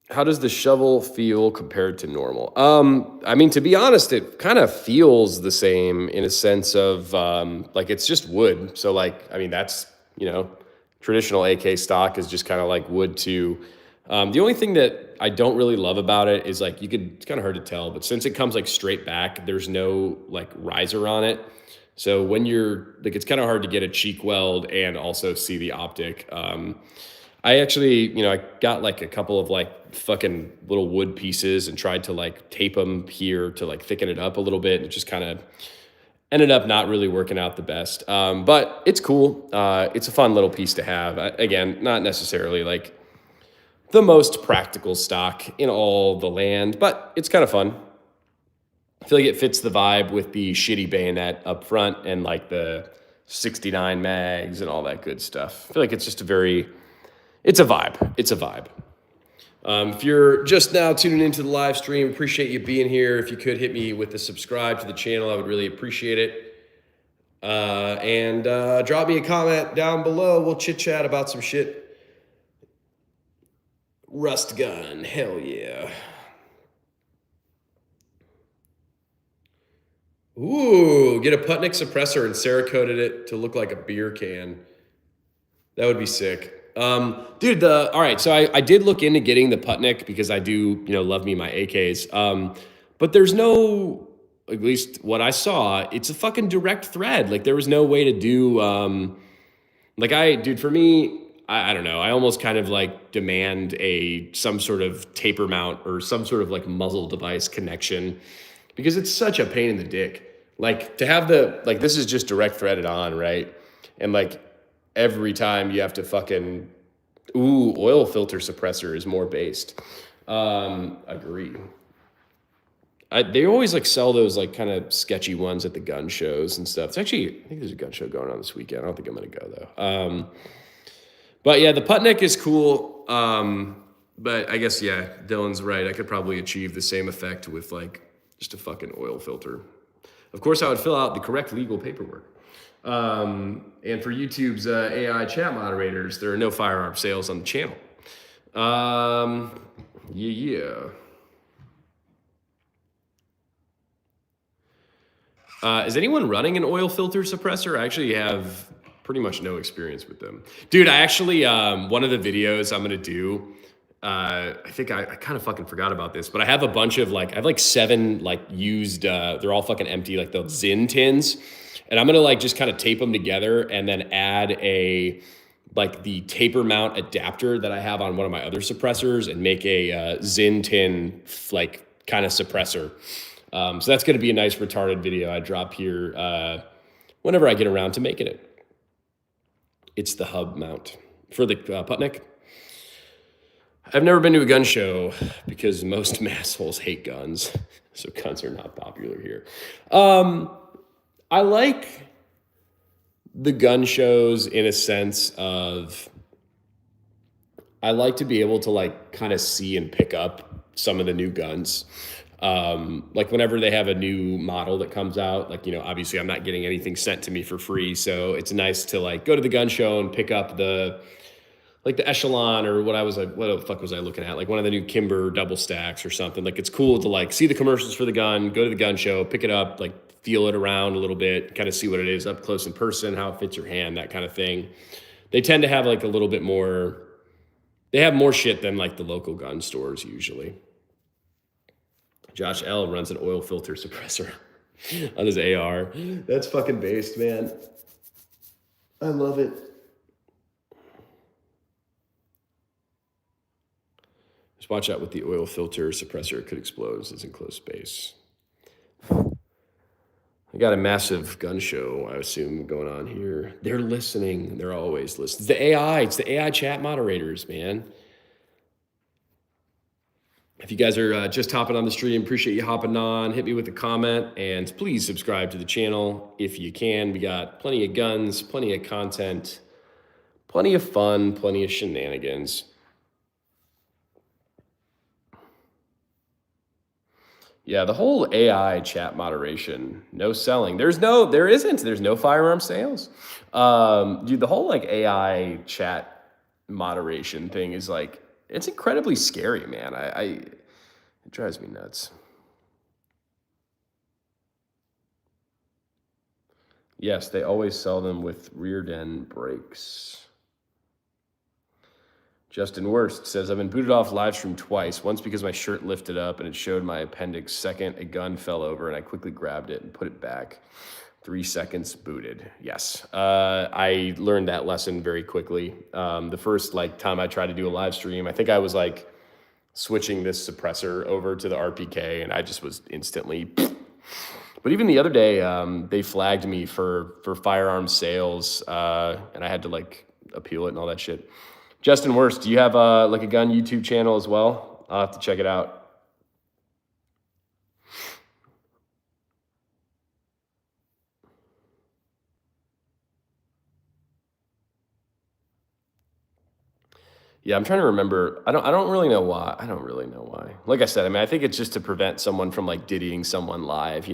Speaker 1: How does the shovel feel compared to normal? I mean, to be honest, it kind of feels the same in a sense of like it's just wood. So like, I mean, that's, traditional AK stock is just kind of like wood too. The only thing that I don't really love about it is like it's kind of hard to tell, but since it comes like straight back, there's no like riser on it. So when you're like, it's kind of hard to get a cheek weld and also see the optic. I actually, I got like a couple of like fucking little wood pieces and tried to like tape them here to like thicken it up a little bit. And it just kind of ended up not really working out the best. But it's cool. It's a fun little piece to have. Again, not necessarily like the most practical stock in all the land, but it's kind of fun. I feel like it fits the vibe with the shitty bayonet up front and like the 69 mags and all that good stuff. I feel like it's just it's a vibe. It's a vibe. If you're just now tuning into the live stream, appreciate you being here. If you could hit me with a subscribe to the channel, I would really appreciate it. And drop me a comment down below. We'll chit chat about some shit. Rust gun, hell yeah. Ooh, get a Putnik suppressor and Cerakoted it to look like a beer can. That would be sick. Dude, all right, so I did look into getting the Putnik because I do, love me my AKs. But there's no, at least what I saw, it's a fucking direct thread. Like there was no way to do, dude, for me, I don't know. I almost kind of like demand some sort of taper mount or some sort of like muzzle device connection because it's such a pain in the dick. Like to have this is just direct threaded on, right? And like every time you have to fucking, oil filter suppressor is more based. Agree. They always like sell those like kind of sketchy ones at the gun shows and stuff. It's actually, I think there's a gun show going on this weekend. I don't think I'm going to go though. But yeah, the Putnik is cool. But I guess, yeah, Dylan's right. I could probably achieve the same effect with like just a fucking oil filter. Of course, I would fill out the correct legal paperwork. And for YouTube's AI chat moderators, there are no firearm sales on the channel. Yeah. Is anyone running an oil filter suppressor? I actually have pretty much no experience with them. Dude, I actually, one of the videos I'm going to do, I think I kind of fucking forgot about this, but I have a bunch of I have like 7 used, they're all fucking empty, like the Zin tins. And I'm going to just kind of tape them together and then add the taper mount adapter that I have on one of my other suppressors and make a Zin tin kind of suppressor. So that's going to be a nice retarded video I drop here whenever I get around to making it. It's the hub mount for the Putnik. I've never been to a gun show because most massholes hate guns, so guns are not popular here. I like the gun shows in a sense of I like to be able to kind of see and pick up some of the new guns. Whenever they have a new model that comes out, obviously I'm not getting anything sent to me for free. So it's nice to go to the gun show and pick up the Echelon or what the fuck was I looking at? One of the new Kimber double stacks or something. It's cool to see the commercials for the gun, go to the gun show, pick it up, feel it around a little bit, kind of see what it is up close in person, how it fits your hand, that kind of thing. They tend to have a little bit more, they have more shit than the local gun stores usually. Josh L runs an oil filter suppressor on his AR. That's fucking based, man. I love it. Just watch out with the oil filter suppressor. It could explode. It's in close space. I got a massive gun show, I assume, going on here. They're listening. They're always listening. It's the AI. It's the AI chat moderators, man. If you guys are just hopping on the stream, appreciate you hopping on. Hit me with a comment, and please subscribe to the channel if you can. We got plenty of guns, plenty of content, plenty of fun, plenty of shenanigans. Yeah, the whole AI chat moderation, no selling. There's no firearm sales. Dude, the whole AI chat moderation thing is it's incredibly scary, man. It drives me nuts. Yes, they always sell them with rear end brakes. Justin Worst says, I've been booted off live stream twice. Once because my shirt lifted up and it showed my appendix. Second, a gun fell over and I quickly grabbed it and put it back. 3 seconds booted. Yes. I learned that lesson very quickly. The first time I tried to do a live stream, I think I was switching this suppressor over to the RPK and I just was instantly. But even the other day, they flagged me for firearm sales and I had to appeal it and all that shit. Justin Worst, do you have a gun YouTube channel as well? I'll have to check it out. Yeah, I'm trying to remember. I don't really know why. Like I said, I think it's just to prevent someone from diddying someone live,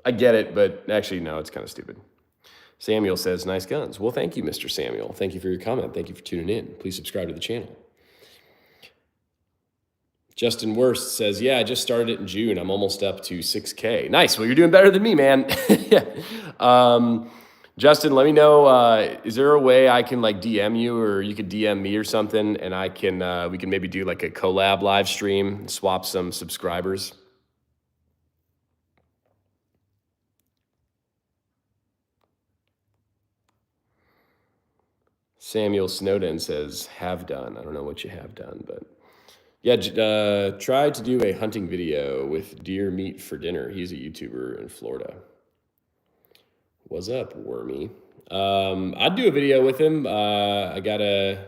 Speaker 1: I get it, but actually, no, it's kind of stupid. Samuel says, nice guns. Well, thank you, Mr. Samuel. Thank you for your comment. Thank you for tuning in. Please subscribe to the channel. Justin Worst says, yeah, I just started it in June. I'm almost up to 6K. Nice. Well, you're doing better than me, man. Yeah. Justin, let me know, is there a way I can like DM you, or you could DM me or something, and I can we can maybe do like a collab live stream, swap some subscribers. Samuel Snowden says, have done. I don't know what you have done, but yeah, tried to do a hunting video with deer meat for dinner. He's a YouTuber in Florida. What's up, Wormy? I'd do a video with him. I gotta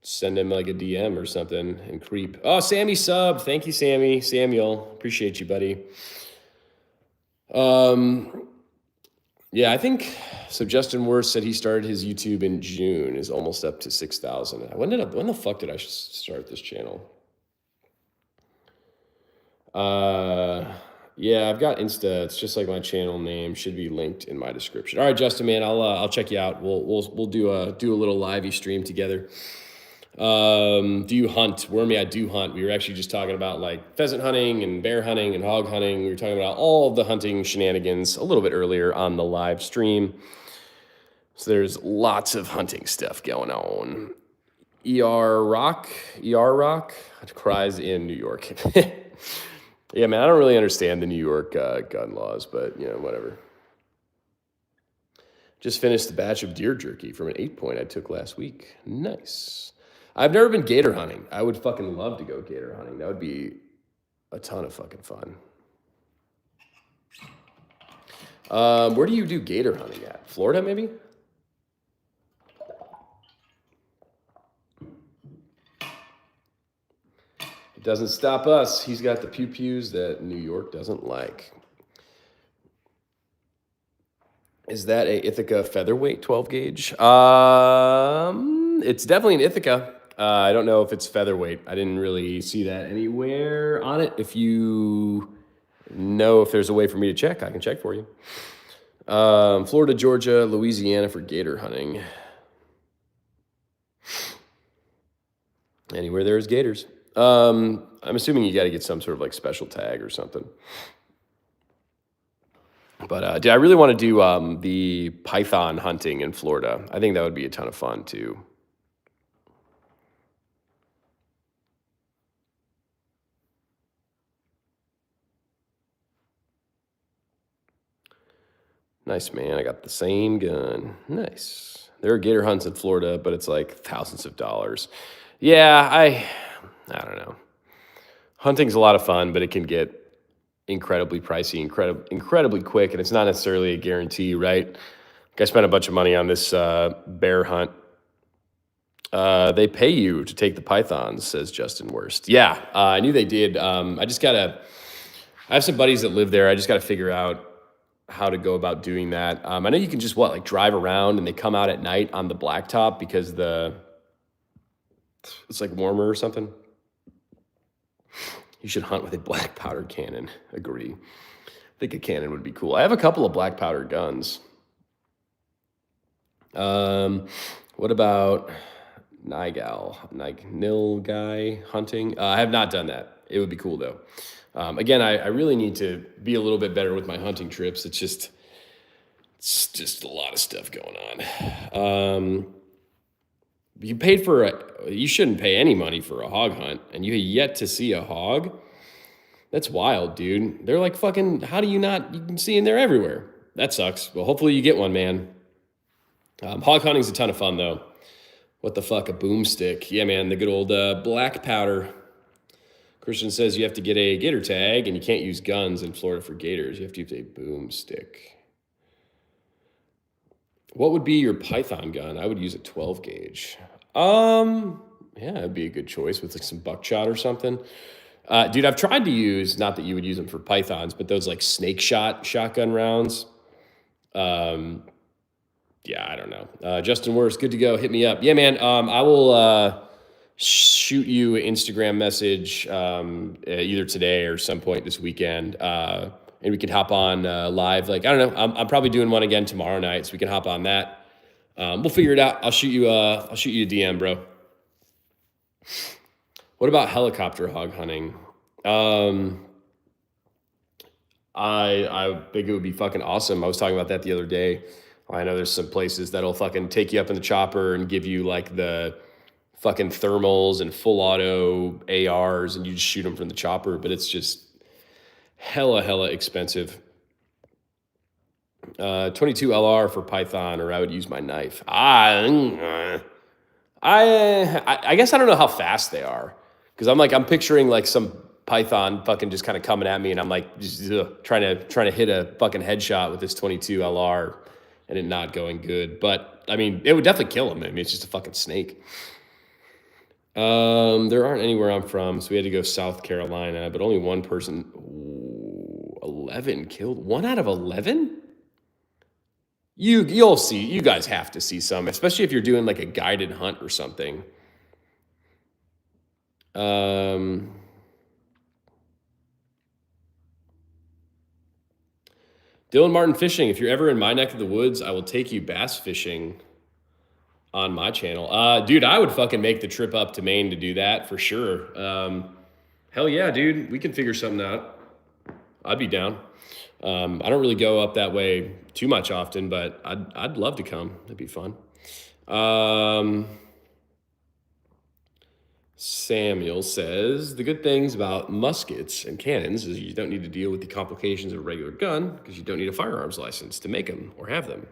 Speaker 1: send him like a DM or something and creep. Oh, Sammy sub. Thank you, Sammy. Samuel. Appreciate you, buddy. Yeah, I think so. Justin Worst said he started his YouTube in June, is almost up to 6,000. When the fuck did I start this channel? Yeah, I've got Insta. It's just like my channel name, should be linked in my description. All right, Justin, man, I'll check you out. We'll do a little livey stream together. Do you hunt? Wormy, I do hunt. We were actually just talking about like pheasant hunting and bear hunting and hog hunting. We were talking about all of the hunting shenanigans a little bit earlier on the live stream. So there's lots of hunting stuff going on. ER Rock cries in New York. Yeah, man, I don't really understand the New York gun laws, but you know, whatever. Just finished the batch of deer jerky from an 8-point I took last week. Nice. I've never been gator hunting. I would fucking love to go gator hunting. That would be a ton of fucking fun. Where do you do gator hunting at? Florida, maybe? It doesn't stop us. He's got the pew-pews that New York doesn't like. Is that a Ithaca featherweight 12 gauge? It's definitely an Ithaca. I don't know if it's featherweight. I didn't really see that anywhere on it. If you know if there's a way for me to check, I can check for you. Florida, Georgia, Louisiana for gator hunting. Anywhere there's gators. I'm assuming you got to get some sort of like special tag or something. But I really want to do the python hunting in Florida. I think that would be a ton of fun too. Nice, man. I got the same gun. Nice. There are gator hunts in Florida, but it's like thousands of dollars. Yeah, I don't know. Hunting's a lot of fun, but it can get incredibly pricey, incredibly quick, and it's not necessarily a guarantee, right? Like I spent a bunch of money on this bear hunt. They pay you to take the pythons, says Justin Worst. Yeah, I knew they did. I have some buddies that live there. I just got to figure out how to go about doing that. I know you can just like drive around and they come out at night on the blacktop because it's like warmer or something. You should hunt with a black powder cannon. Agree. I think a cannon would be cool. I have a couple of black powder guns. What about Nilgai hunting? I have not done that. It would be cool though. Again, I really need to be a little bit better with my hunting trips. It's just a lot of stuff going on. You shouldn't pay any money for a hog hunt, and you have yet to see a hog. That's wild, dude. They're like fucking, how do you not, you can see them there everywhere. That sucks. Well, hopefully you get one, man. Hog hunting's a ton of fun though. What the fuck, a boomstick? Yeah, man, the good old black powder. Christian says you have to get a gator tag, and you can't use guns in Florida for gators. You have to use a boomstick. What would be your python gun? I would use a 12 gauge. Yeah, that'd be a good choice with like some buckshot or something. Dude, I've tried to use, not that you would use them for pythons, but those like snake shot shotgun rounds. Yeah, I don't know. Justin Worst, good to go. Hit me up. Yeah, man. I will shoot you an Instagram message either today or some point this weekend. and we can hop on live. Like, I don't know, I'm probably doing one again tomorrow night, so we can hop on that. We'll figure it out. I'll shoot you a DM, bro. What about helicopter hog hunting? I think it would be fucking awesome. I was talking about that the other day. I know there's some places that'll fucking take you up in the chopper and give you like the fucking thermals and full auto ARs, and you just shoot them from the chopper, but it's just hella expensive. 22 LR for Python, or I would use my knife. I guess I don't know how fast they are, because I'm picturing like some Python fucking just kind of coming at me, and I'm like just trying to hit a fucking headshot with this 22 LR, and it not going good. But I mean, it would definitely kill him. I mean, it's just a fucking snake. There aren't anywhere I'm from, so we had to go South Carolina, but only one person. Ooh, 11 killed. 1 out of 11. You'll see. You guys have to see some, especially if you're doing like a guided hunt or something. Dylan Martin Fishing. If you're ever in my neck of the woods, I will take you bass fishing on my channel. Dude, I would fucking make the trip up to Maine to do that for sure. Hell yeah, dude. We can figure something out. I'd be down. I don't really go up that way too much often, but I'd love to come. That'd be fun. Samuel says, the good things about muskets and cannons is you don't need to deal with the complications of a regular gun because you don't need a firearms license to make them or have them.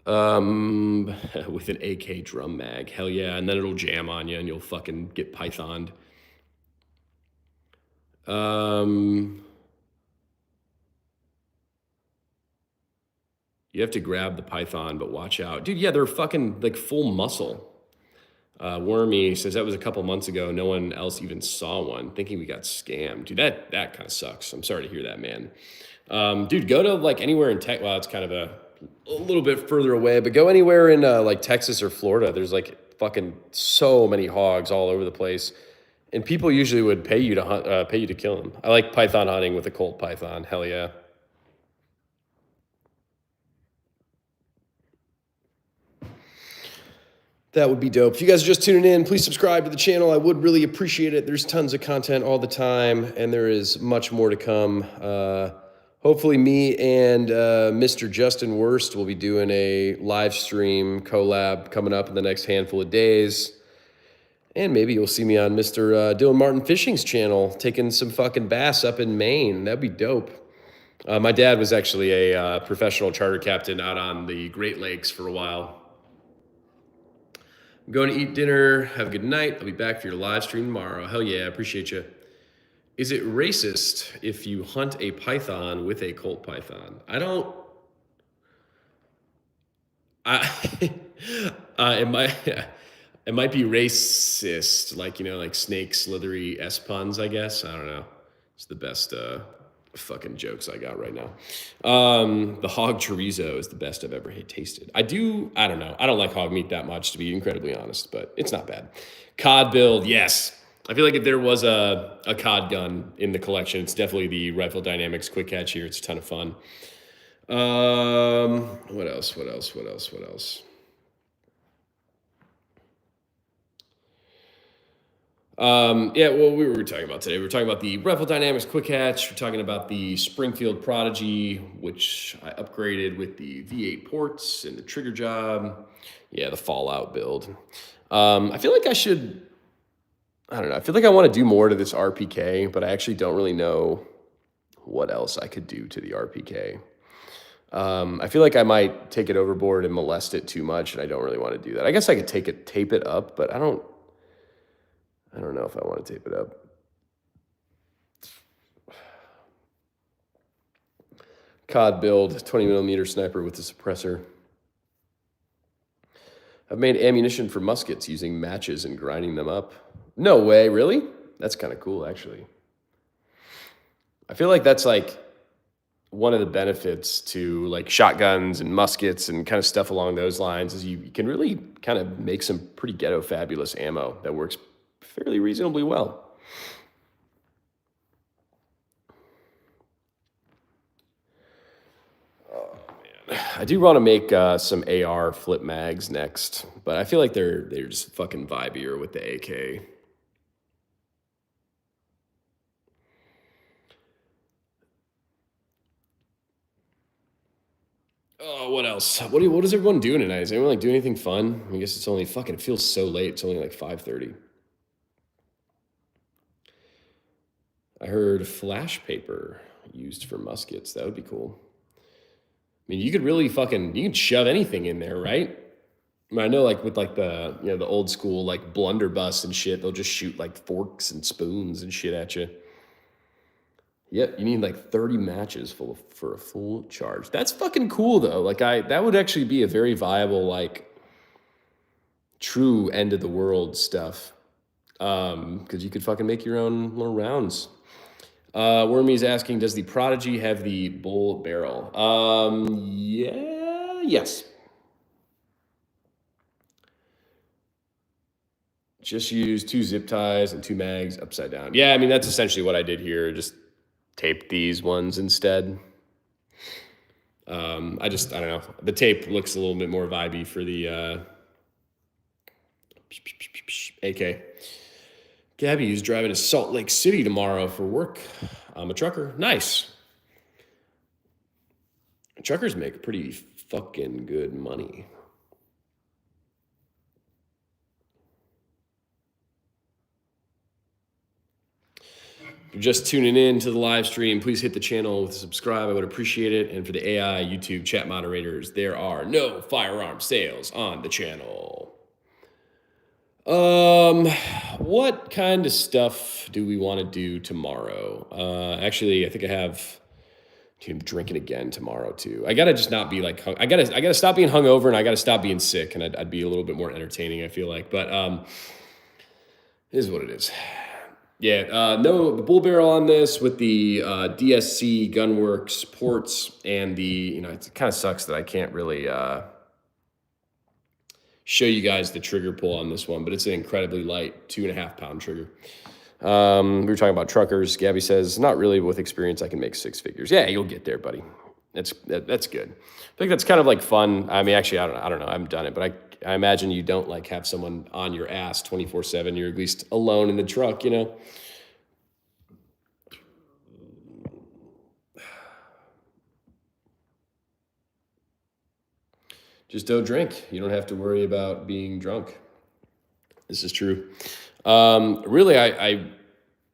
Speaker 1: With an AK drum mag. Hell yeah. And then it'll jam on you and you'll fucking get pythoned. You have to grab the python, but watch out. Dude, yeah, they're fucking like full muscle. Wormy says that was a couple months ago. No one else even saw one, thinking we got scammed. Dude, that kind of sucks. I'm sorry to hear that, man. Dude, go to like anywhere in tech. Well, it's kind of a little bit further away, but go anywhere in like Texas or Florida. There's like fucking so many hogs all over the place, and people usually would pay you to hunt, pay you to kill them. I like python hunting with a Colt python. Hell yeah. That would be dope. If you guys are just tuning in, please subscribe to the channel. I would really appreciate it. There's tons of content all the time, and there is much more to come. Hopefully me and Mr. Justin Wurst will be doing a live stream collab coming up in the next handful of days. And maybe you'll see me on Mr. Dylan Martin Fishing's channel taking some fucking bass up in Maine. That'd be dope. My dad was actually a professional charter captain out on the Great Lakes for a while. I'm going to eat dinner. Have a good night. I'll be back for your live stream tomorrow. Hell yeah, I appreciate you. Is it racist if you hunt a python with a Colt python? It might be racist, like, you know, like snake slithery S puns, I guess. I don't know. It's the best fucking jokes I got right now. The hog chorizo is the best I've ever tasted. I don't know. I don't like hog meat that much, to be incredibly honest, but it's not bad. Cod build, yes. I feel like if there was a cod gun in the collection, it's definitely the Rifle Dynamics Quick Catch here. It's a ton of fun. What else? Yeah, well, we were talking about today. We were talking about the Rifle Dynamics Quick Hatch. We're talking about the Springfield Prodigy, which I upgraded with the V8 ports and the trigger job. Yeah, the Fallout build. I feel like I feel like I want to do more to this RPK, but I actually don't really know what else I could do to the RPK. I feel like I might take it overboard and molest it too much, and I don't really want to do that. I guess I could tape it up, but I don't know if I want to tape it up. COD build, 20mm sniper with the suppressor. I've made ammunition for muskets using matches and grinding them up. No way, really? That's kind of cool, actually. I feel like that's like one of the benefits to like shotguns and muskets and kind of stuff along those lines is you can really kind of make some pretty ghetto fabulous ammo that works fairly reasonably well. I do want to make some AR flip mags next, but I feel like they're just fucking vibier with the AK. Oh, what else? What is everyone doing tonight? Is anyone like doing anything fun? I guess it's only fucking. It feels so late. It's only like 5:30. I heard flash paper used for muskets. That would be cool. I mean, you could really fucking you could shove anything in there, right? I mean, I know like with like the the old school like blunderbuss and shit, they'll just shoot like forks and spoons and shit at you. Yep, you need like 30 matches for a full charge. That's fucking cool though. Like that would actually be a very viable like true end of the world stuff. Because you could fucking make your own little rounds. Wormy's asking, does the Prodigy have the bull barrel? Yes. Just use 2 zip ties and 2 mags upside down. Yeah, I mean, that's essentially what I did here. Just taped these ones instead. I don't know. The tape looks a little bit more vibey for the AK. Gabby is driving to Salt Lake City tomorrow for work. I'm a trucker. Nice. Truckers make pretty fucking good money. If you're just tuning in to the live stream, please hit the channel with subscribe. I would appreciate it. And for the AI YouTube chat moderators, there are no firearm sales on the channel. What kind of stuff do we want to do tomorrow? Actually, I think I have. I'm drinking again tomorrow too. I gotta just not be like I gotta stop being hungover and I gotta stop being sick, and I'd be a little bit more entertaining. I feel like, but it is what it is. Yeah, no, the bull barrel on this with the DSC Gunworks ports and the it kind of sucks that I can't really show you guys the trigger pull on this one, but it's an incredibly light 2.5 pound trigger. We were talking about truckers. Gabby says, not really. With experience, I can make 6 figures. Yeah, you'll get there, buddy. That's good. I think that's kind of like fun. I mean, actually, I don't know. I haven't done it, but I imagine you don't like have someone on your ass 24/7. You're at least alone in the truck, Just don't drink. You don't have to worry about being drunk. This is true. Really, I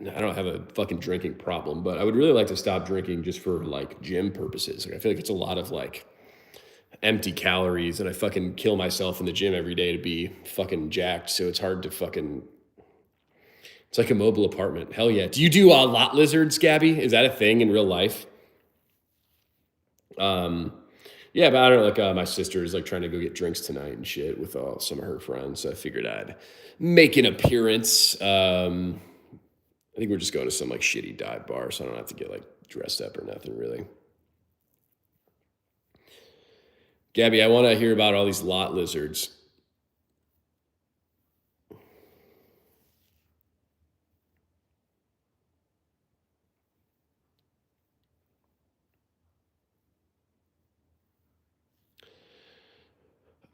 Speaker 1: don't have a fucking drinking problem, but I would really like to stop drinking just for like gym purposes. Like I feel like it's a lot of like empty calories, and I fucking kill myself in the gym every day to be fucking jacked. So it's hard to fucking. It's like a mobile apartment. Hell yeah. Do you do lot lizards, Gabby? Is that a thing in real life? Yeah, but I don't know. Like my sister is like trying to go get drinks tonight and shit with some of her friends. So I figured I'd make an appearance. I think we're just going to some like shitty dive bar, so I don't have to get like dressed up or nothing really. Gabby, I want to hear about all these lot lizards.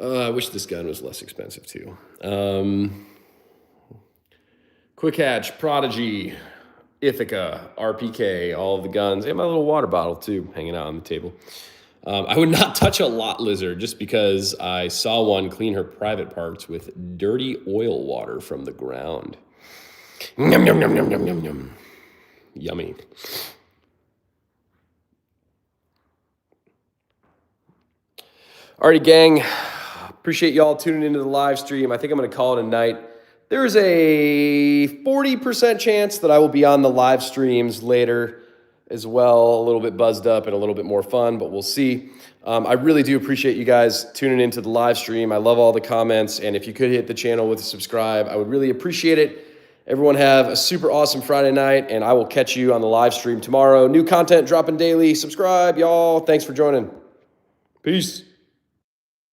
Speaker 1: I wish this gun was less expensive too. Quick Hatch, Prodigy, Ithaca, RPK, all of the guns, and my little water bottle too, hanging out on the table. I would not touch a lot lizard just because I saw one clean her private parts with dirty oil water from the ground. Yum, yum, yum, yum, yum, yum, yum. Yummy. Alrighty, gang. Appreciate y'all tuning into the live stream. I think I'm going to call it a night. There's a 40% chance that I will be on the live streams later as well, a little bit buzzed up and a little bit more fun, but we'll see. I really do appreciate you guys tuning into the live stream. I love all the comments, and if you could hit the channel with a subscribe, I would really appreciate it. Everyone have a super awesome Friday night, and I will catch you on the live stream tomorrow. New content dropping daily. Subscribe, y'all. Thanks for joining. Peace.